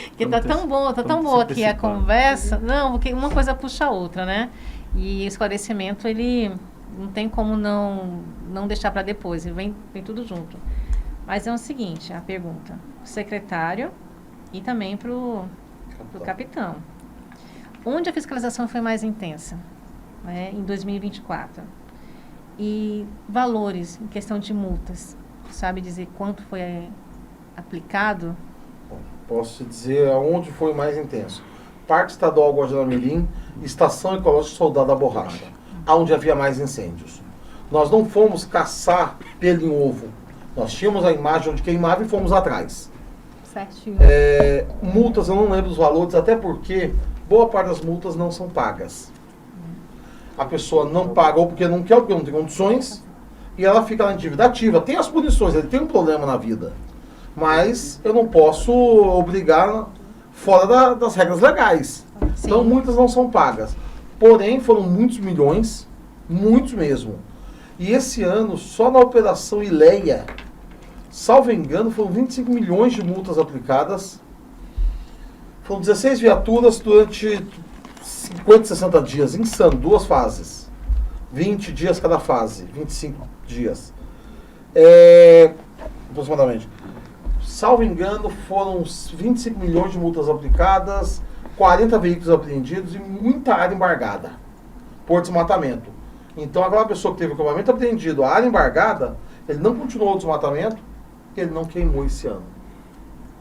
Porque tá tão boa aqui a conversa. Não, porque uma coisa puxa a outra, né? E o esclarecimento, ele não tem como não deixar para depois, vem tudo junto. Mas é o seguinte, a pergunta, o secretário e também para o capitão. Onde a fiscalização foi mais intensa, né, em 2024? E valores em questão de multas, sabe dizer quanto foi aplicado? Bom, posso te dizer aonde foi mais intenso. Parque Estadual Guajará-Mirim, Estação Ecológica Soldado da Borracha, onde havia mais incêndios. Nós não fomos caçar pelo em ovo. Nós tínhamos a imagem onde queimava e fomos atrás. Certinho. Multas, eu não lembro os valores, até porque boa parte das multas não são pagas. A pessoa não pagou porque não quer, porque não tem condições, e ela fica na dívida ativa. Tem as punições, ele tem um problema na vida. Mas eu não posso obrigar fora das regras legais. Sim. Então muitas não são pagas. Porém, foram muitos milhões, muitos mesmo. E esse ano, só na Operação Ileia, salvo engano, foram 25 milhões de multas aplicadas. Foram 16 viaturas durante 50, 60 dias. Insano, 2 fases. 20 dias cada fase, 25 dias. Aproximadamente. Salvo engano, foram 25 milhões de multas aplicadas, 40 veículos apreendidos e muita área embargada por desmatamento. Então, aquela pessoa que teve o equipamento apreendido, a área embargada, ele não continuou o desmatamento, ele não queimou esse ano.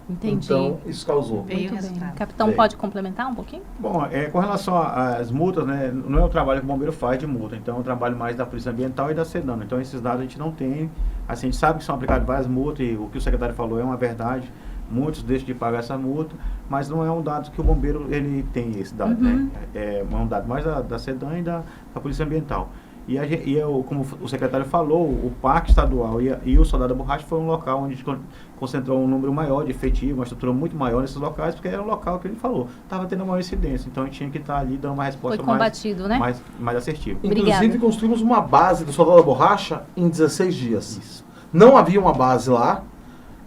Entendi. Então, isso causou. Veio o Muito bem. resultado. Capitão, Bem. pode complementar um pouquinho? Bom, com relação às multas, né, não é o trabalho que o bombeiro faz de multa, então é o trabalho mais da Polícia Ambiental e da SEDAM. Então esses dados a gente não tem, assim, a gente sabe que são aplicadas várias multas e o que o secretário falou é uma verdade, muitos deixam de pagar essa multa, mas não é um dado que o bombeiro ele tem esse dado, né? É um dado mais da SEDAM e da Polícia Ambiental. Como o secretário falou, o Parque Estadual e o Soldado da Borracha foi um local onde a gente concentrou um número maior de efetivo, uma estrutura muito maior nesses locais, porque era um local que ele falou, estava tendo uma maior incidência, então a gente tinha que estar ali dando uma resposta Foi combatido, né? mais assertiva. Inclusive, Obrigada. construímos uma base do Soldado da Borracha em 16 dias. Isso. Não havia uma base lá,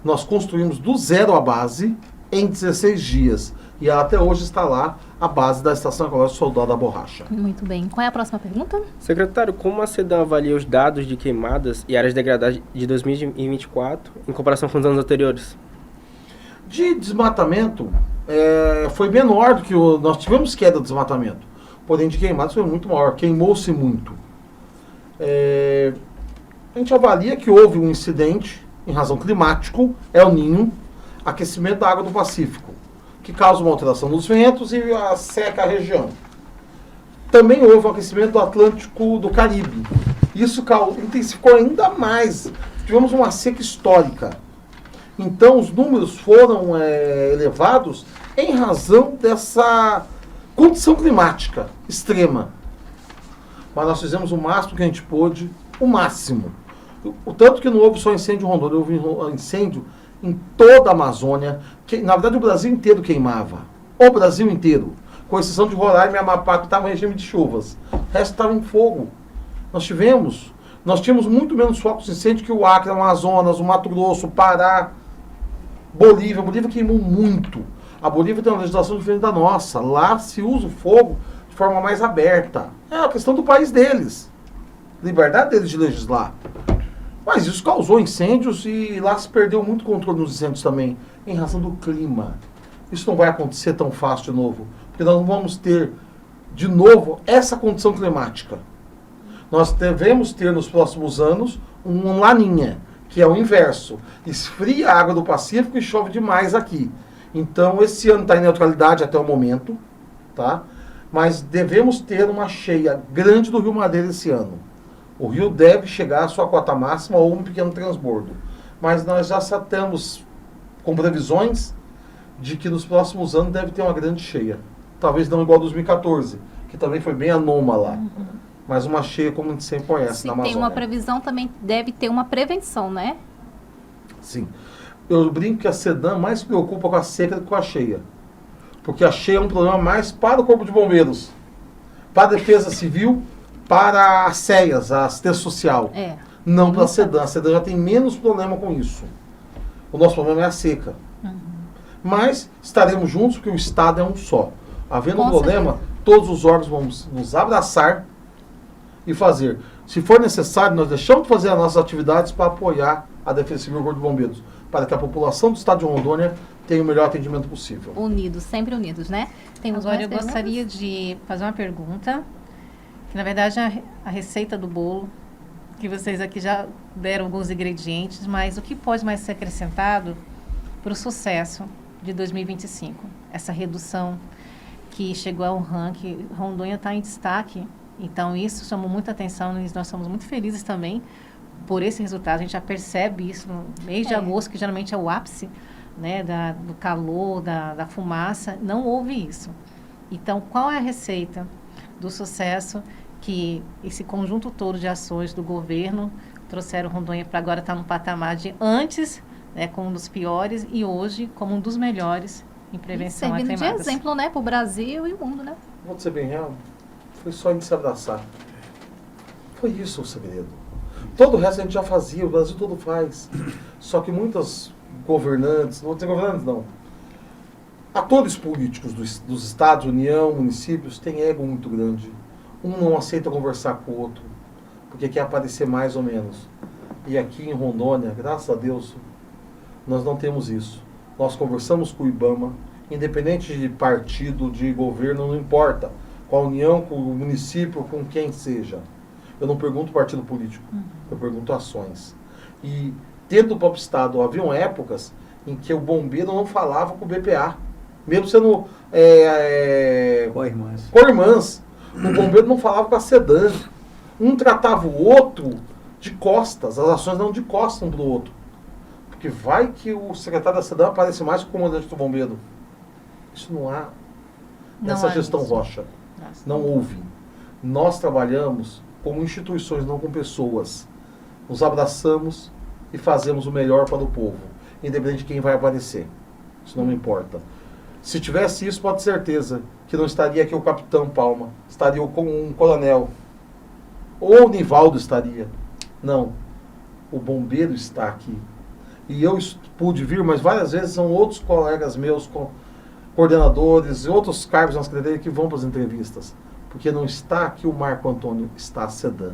nós construímos do zero a base em 16 dias. E ela até hoje está lá, a base da Estação Ecológica Soldado da Borracha. Muito bem. Qual é a próxima pergunta? Secretário, como a SEDAM avalia os dados de queimadas e áreas degradadas de 2024 em comparação com os anos anteriores? De desmatamento, foi menor do que nós tivemos queda do desmatamento. Porém, de queimadas foi muito maior. Queimou-se muito. A gente avalia que houve um incidente em razão climático, El Niño, aquecimento da água do Pacífico, que causa uma alteração dos ventos e seca a região. Também houve um aquecimento do Atlântico do Caribe. Isso intensificou ainda mais. Tivemos uma seca histórica. Então, os números foram elevados em razão dessa condição climática extrema. Mas nós fizemos o máximo que a gente pôde, o máximo. O tanto que não houve só incêndio em Rondônia, houve incêndio em toda a Amazônia, que na verdade o Brasil inteiro queimava. O Brasil inteiro. Com exceção de Roraima e Amapá, que estava em regime de chuvas. O resto estava em fogo. Nós tínhamos muito menos focos de incêndio que o Acre, o Amazonas, o Mato Grosso, o Pará, Bolívia. A Bolívia queimou muito. A Bolívia tem uma legislação diferente da nossa. Lá se usa o fogo de forma mais aberta. É a questão do país deles. Liberdade deles de legislar. Mas isso causou incêndios e lá se perdeu muito controle nos incêndios também, em razão do clima. Isso não vai acontecer tão fácil de novo, porque nós não vamos ter, de novo, essa condição climática. Nós devemos ter nos próximos anos um laninha, que é o inverso. Esfria a água do Pacífico e chove demais aqui. Então, esse ano está em neutralidade até o momento, tá? Mas devemos ter uma cheia grande do Rio Madeira esse ano. O rio deve chegar à sua cota máxima ou um pequeno transbordo. Mas nós já estamos com previsões de que nos próximos anos deve ter uma grande cheia. Talvez não igual a 2014, que também foi bem anômala. Mas uma cheia como a gente sempre conhece Se na Amazônia. tem uma previsão, também deve ter uma prevenção, né? Sim. Eu brinco que a SEDAM mais se preocupa com a seca do que com a cheia. Porque a cheia é um problema mais para o Corpo de Bombeiros, para a Defesa Civil, para as CEAs, a assistência social. Não para a SEDAM. A SEDAM já tem menos problema com isso. O nosso problema é a seca. Mas estaremos juntos porque o Estado é um só. Havendo um problema, todos os órgãos vão nos abraçar e fazer. Se for necessário, nós deixamos de fazer as nossas atividades para apoiar a Defesa Civil e o Corpo de Bombeiros, para que a população do Estado de Rondônia tenha o melhor atendimento possível. Unidos, sempre unidos, né? Agora eu gostaria de fazer uma pergunta, que na verdade é a receita do bolo, que vocês aqui já deram alguns ingredientes, mas o que pode mais ser acrescentado para o sucesso de 2025? Essa redução que chegou ao ranking, Rondônia está em destaque, então isso chamou muita atenção e nós somos muito felizes também por esse resultado. A gente já percebe isso no mês de agosto, que geralmente é o ápice, né, do calor, da fumaça. Não houve isso. Então, qual é a receita do sucesso que esse conjunto todo de ações do governo trouxeram Rondônia para agora estar no patamar de antes, né, como um dos piores, e hoje como um dos melhores em prevenção a queimadas? Servindo de exemplo, né, para o Brasil e o mundo, né? Vou ser bem real, foi só a gente se abraçar. Foi isso o segredo. Todo o resto a gente já fazia, o Brasil todo faz. Só que muitas governantes, não vou dizer governantes não, atores políticos dos estados, União, municípios, têm ego muito grande. Um não aceita conversar com o outro, porque quer aparecer mais ou menos. E aqui em Rondônia, graças a Deus, nós não temos isso. Nós conversamos com o IBAMA, independente de partido, de governo, não importa. Com a União, com o município, com quem seja. Eu não pergunto partido político, eu pergunto ações. E dentro do próprio Estado, haviam épocas em que o bombeiro não falava com o BPA, mesmo sendo co-irmãs. O bombeiro não falava com a SEDAM. Um tratava o outro de costas, as ações não de costas um para o outro. Porque vai que o secretário da SEDAM aparece mais que o comandante do bombeiro. Isso não há nessa gestão Rocha. Não houve. Nós trabalhamos como instituições, não com pessoas. Nos abraçamos e fazemos o melhor para o povo, independente de quem vai aparecer. Isso não me importa. Se tivesse isso, pode ter certeza que não estaria aqui o capitão Palma, estaria um coronel, ou o Nivaldo estaria. Não. O bombeiro está aqui. E eu pude vir, mas várias vezes são outros colegas meus coordenadores e outros cargos na secretaria que vão para as entrevistas. Porque não está aqui o Marco Antônio, está a SEDAM.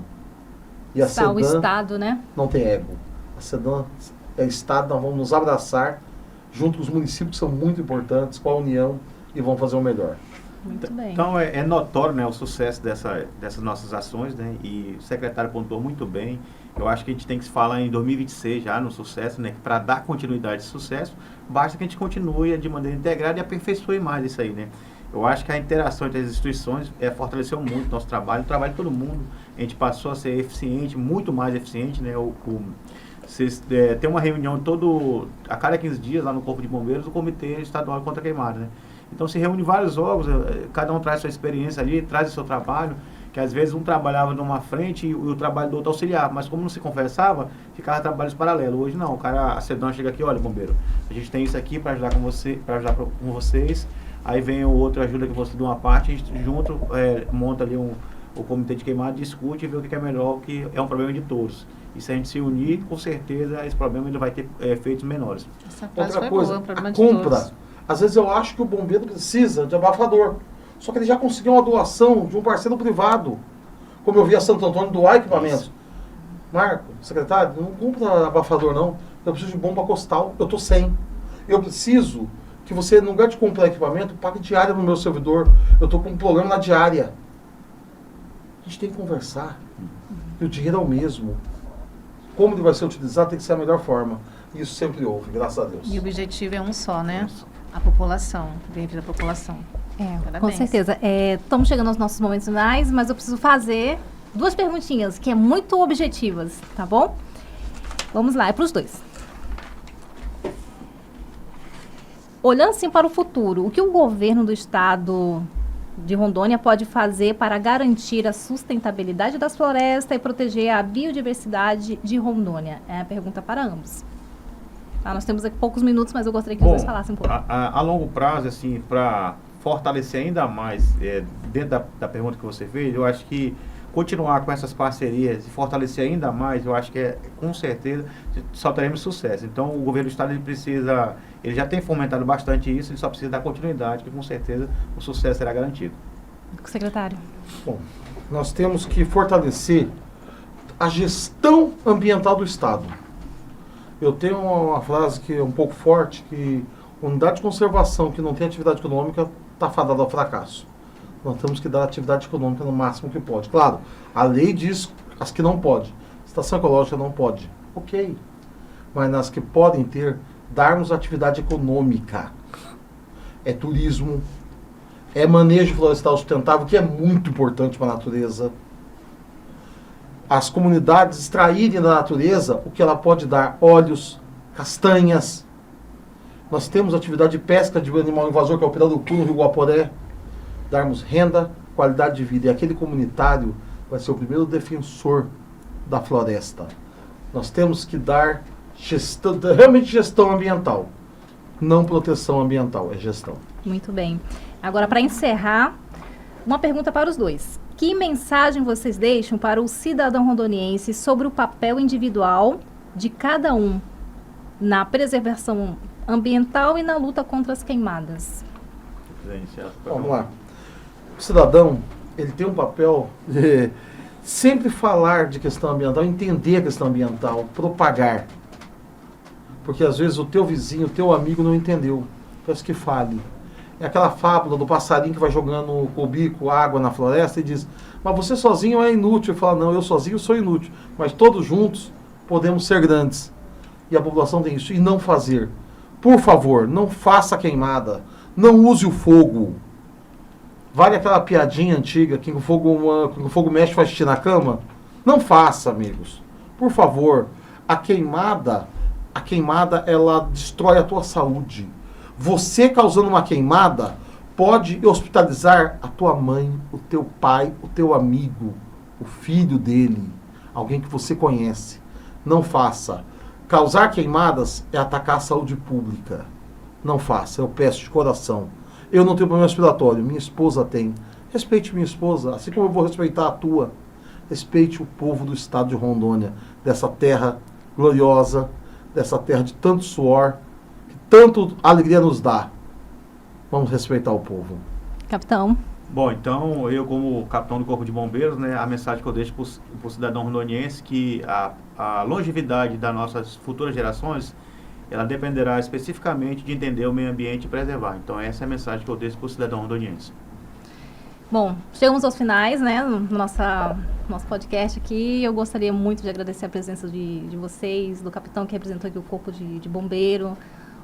E a Está o SEDAM Estado, né? não tem ego. A SEDAM é Estado, nós vamos nos abraçar junto com os municípios que são muito importantes, com a União, e vão fazer o melhor. Muito bem. Então é notório, né, o sucesso dessas nossas ações, né, e o secretário pontuou muito bem. Eu acho que a gente tem que se falar em 2026 já no sucesso, né, para dar continuidade de sucesso, basta que a gente continue de maneira integrada e aperfeiçoe mais isso aí, né. Eu acho que a interação entre as instituições fortaleceu muito o nosso trabalho, o trabalho de todo mundo. A gente passou a ser eficiente, muito mais eficiente, né. Tem uma reunião a cada 15 dias lá no Corpo de Bombeiros, o Comitê Estadual contra a Queimada, né. Então se reúne vários órgãos, cada um traz sua experiência ali, traz o seu trabalho, que às vezes um trabalhava numa frente e o trabalho do outro auxiliava, mas como não se conversava, ficava trabalhos paralelos. Hoje não, a SEDAM chega aqui, olha, bombeiro, a gente tem isso aqui para ajudar com vocês. Aí vem o outro, ajuda que você de uma parte, a gente junto monta ali o comitê de queimada, discute e vê o que é melhor, que é um problema de todos. E se a gente se unir, com certeza esse problema ele vai ter efeitos menores. Essa frase Outra foi coisa, boa, um problema a de compra. todos. Às vezes eu acho que o bombeiro precisa de abafador. Só que ele já conseguiu uma doação de um parceiro privado. Como eu vi a Santo Antônio doar equipamentos. Marco, secretário, não compra abafador não. Eu preciso de bomba costal, eu tô sem. Eu preciso que você, no lugar de comprar equipamento, pague diária no meu servidor. Eu tô com um problema na diária. A gente tem que conversar. E o dinheiro é o mesmo. Como ele vai ser utilizado tem que ser a melhor forma. Isso sempre houve, graças a Deus. E o objetivo é um só, né? A população, dentro da população. Com Parabéns. certeza. Estamos chegando aos nossos momentos finais, mas eu preciso fazer 2 perguntinhas, que é muito objetivas, tá bom? Vamos lá, é para os 2. Olhando assim para o futuro, o que o governo do estado de Rondônia pode fazer para garantir a sustentabilidade das florestas e proteger a biodiversidade de Rondônia? É a pergunta para ambos. Tá, nós temos aqui poucos minutos, mas eu gostaria que os dois falassem um pouco. A longo prazo, assim, para fortalecer ainda mais, dentro da pergunta que você fez, eu acho que continuar com essas parcerias e fortalecer ainda mais, eu acho que com certeza só teremos sucesso. Então o governo do estado ele já tem fomentado bastante isso, ele só precisa dar continuidade, que com certeza o sucesso será garantido. Secretário. Bom, nós temos que fortalecer a gestão ambiental do estado. Eu tenho uma frase que é um pouco forte, que unidade de conservação que não tem atividade econômica está fadada ao fracasso. Nós temos que dar atividade econômica no máximo que pode. Claro, a lei diz as que não pode. Estação ecológica não pode. Ok. Mas nas que podem ter, darmos atividade econômica. É turismo, é manejo florestal sustentável, que é muito importante para a natureza. As comunidades extraírem da natureza o que ela pode dar: óleos, castanhas. Nós temos atividade de pesca de animal invasor, que é o pirarucu no Rio Guaporé. Darmos renda, qualidade de vida. E aquele comunitário vai ser o primeiro defensor da floresta. Nós temos que dar gestão, realmente gestão ambiental. Não proteção ambiental, é gestão. Muito bem. Agora, para encerrar, uma pergunta para os dois. Que mensagem vocês deixam para o cidadão rondoniense sobre o papel individual de cada um na preservação ambiental e na luta contra as queimadas? Vamos lá. O cidadão, ele tem um papel de sempre falar de questão ambiental, entender a questão ambiental, propagar. Porque às vezes o teu vizinho, o teu amigo não entendeu. Peço que fale. É aquela fábula do passarinho que vai jogando com o bico água na floresta e diz: mas você sozinho é inútil. Fala: não, eu sozinho sou inútil. Mas todos juntos podemos ser grandes. E a população tem isso. E não fazer. Por favor, não faça queimada. Não use o fogo. Vale aquela piadinha antiga que o fogo mexe faz xixi na cama? Não faça, amigos. Por favor. A queimada, ela destrói a tua saúde. Você causando uma queimada pode hospitalizar a tua mãe, o teu pai, o teu amigo, o filho dele, alguém que você conhece. Não faça. Causar queimadas é atacar a saúde pública. Não faça, eu peço de coração. Eu não tenho problema respiratório, minha esposa tem. Respeite minha esposa, assim como eu vou respeitar a tua. Respeite o povo do estado de Rondônia, dessa terra gloriosa, dessa terra de tanto suor, que tanto alegria nos dá. Vamos respeitar o povo. Capitão. Bom, então, eu como capitão do Corpo de Bombeiros, né, a mensagem que eu deixo para o cidadão rondoniense que a longevidade das nossas futuras gerações, ela dependerá especificamente de entender o meio ambiente e preservar. Então, essa é a mensagem que eu deixo para o cidadão rondoniense. Bom, chegamos aos finais, né, no nosso podcast aqui. Eu gostaria muito de agradecer a presença de vocês, do capitão que representou aqui o Corpo de Bombeiro,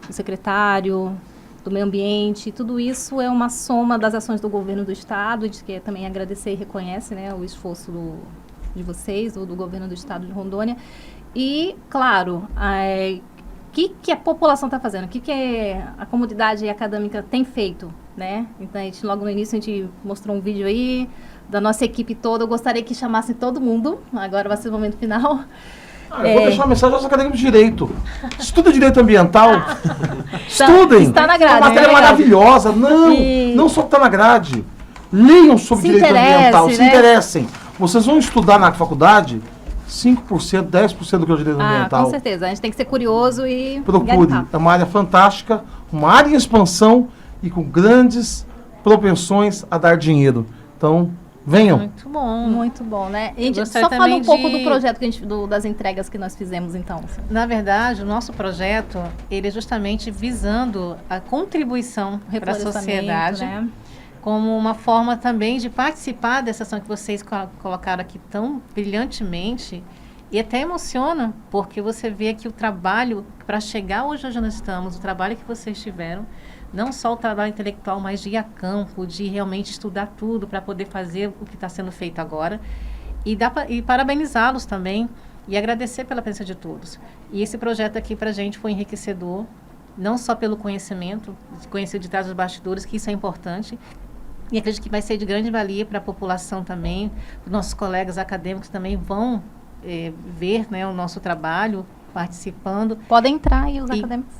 o secretário do Meio Ambiente. Tudo isso é uma soma das ações do governo do estado, e de que também agradecer e reconhece, né, o esforço de vocês, do governo do estado de Rondônia. E, claro, o que a população está fazendo, o que a comunidade acadêmica tem feito, né? Então, logo no início, a gente mostrou um vídeo aí da nossa equipe toda. Eu gostaria que chamassem todo mundo. Agora vai ser o momento final. Eu vou deixar uma mensagem aos acadêmicos de Direito. Estuda Direito Ambiental. Estudem. Está na grade. É uma matéria maravilhosa. Não só está na grade. Leiam sobre Direito Ambiental. Se interessem. Vocês vão estudar na faculdade 5%, 10% do que é o Direito Ambiental. Com certeza. A gente tem que ser curioso e procure. É uma área fantástica, uma área em expansão e com grandes propensões a dar dinheiro. Então, venham. Muito bom. Muito bom, né? A gente só fala um pouco do projeto das entregas que nós fizemos, então. Na verdade, o nosso projeto, ele é justamente visando a contribuição para a sociedade, né? Como uma forma também de participar dessa ação que vocês colocaram aqui tão brilhantemente. E até emociona, porque você vê que o trabalho, para chegar hoje onde nós estamos, o trabalho que vocês tiveram, não só o trabalho intelectual, mas de ir a campo, de realmente estudar tudo para poder fazer o que está sendo feito agora. E parabenizá-los também e agradecer pela presença de todos. E esse projeto aqui para a gente foi enriquecedor, não só pelo conhecimento, de conhecer de trás dos bastidores, que isso é importante, e acredito que vai ser de grande valia para a população também, os nossos colegas acadêmicos também vão ver, né, o nosso trabalho, participando. Podem entrar aí os acadêmicos.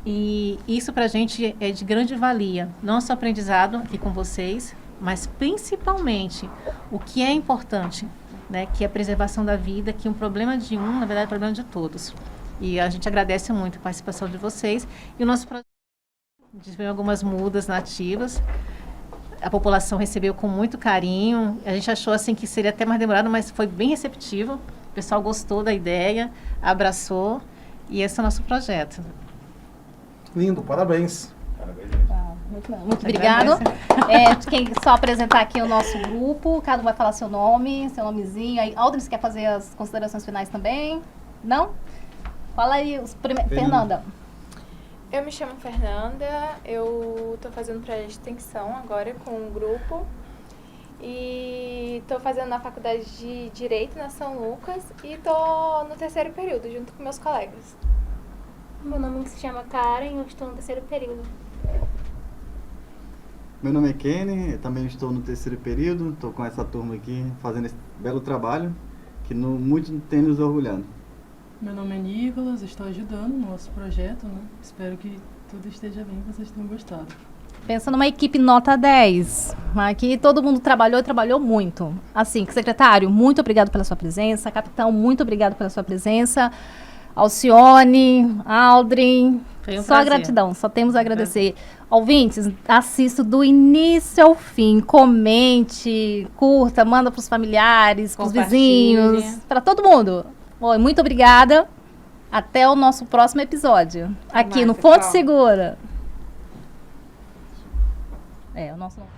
E isso para a gente é de grande valia, nosso aprendizado aqui com vocês, mas principalmente o que é importante, né, que é a preservação da vida, que um problema de um, na verdade, é um problema de todos. E a gente agradece muito a participação de vocês. E o nosso projeto teve algumas mudas nativas. A população recebeu com muito carinho. A gente achou assim que seria até mais demorado, mas foi bem receptivo. O pessoal gostou da ideia, abraçou. E esse é o nosso projeto. Lindo, parabéns. Muito obrigado. Só apresentar aqui o nosso grupo. Cada um vai falar seu nome, seu nomezinho. Aí, Aldrin, você quer fazer as considerações finais também? Não? Fala aí, Fernanda. Eu me chamo Fernanda, eu estou fazendo projeto de extensão agora com um grupo e estou fazendo na faculdade de Direito na São Lucas e estou no 3º período junto com meus colegas. Meu nome se chama Karen, eu estou no 3º período. Meu nome é Kenny, eu também estou no 3º período, estou com essa turma aqui fazendo esse belo trabalho que muito tem nos orgulhado. Meu nome é Nicolas, estou ajudando no nosso projeto, né? Espero que tudo esteja bem, que vocês tenham gostado. Pensa numa equipe nota 10. Aqui todo mundo trabalhou e trabalhou muito. Assim, secretário, muito obrigado pela sua presença. Capitão, muito obrigado pela sua presença. Alcione, Aldrin, Foi um só prazer. gratidão, só temos a agradecer. Ouvintes, assista do início ao fim, comente, curta, manda para os familiares, para os vizinhos, para todo mundo. Oi, muito obrigada. Até o nosso próximo episódio. Aqui no Fonte Segura. O nosso nome.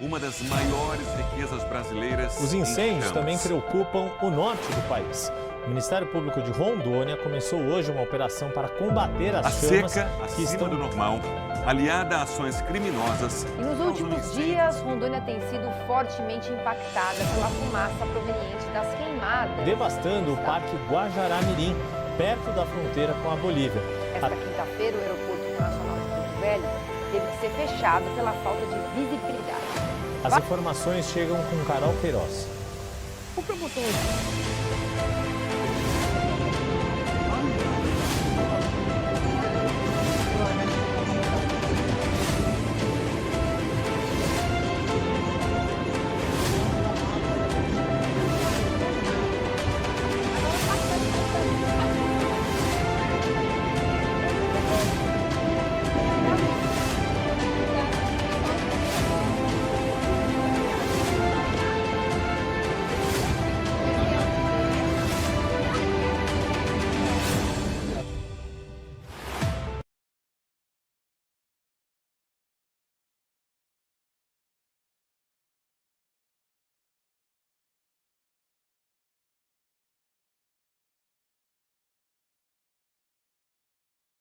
Uma das maiores riquezas brasileiras. Os incêndios em também chamas. preocupam o norte do país. O Ministério Público de Rondônia começou hoje uma operação para combater as A chamas seca, que acima estão do normal, aliada a ações criminosas. E nos últimos dias, Rondônia tem sido fortemente impactada pela fumaça proveniente das queimadas. devastando o Parque Guajará-Mirim, perto da fronteira com a Bolívia. Esta quinta-feira, o Aeroporto Internacional de Porto Velho teve que ser fechado pela falta de visibilidade. As informações chegam com Carol Queiroz. O promotor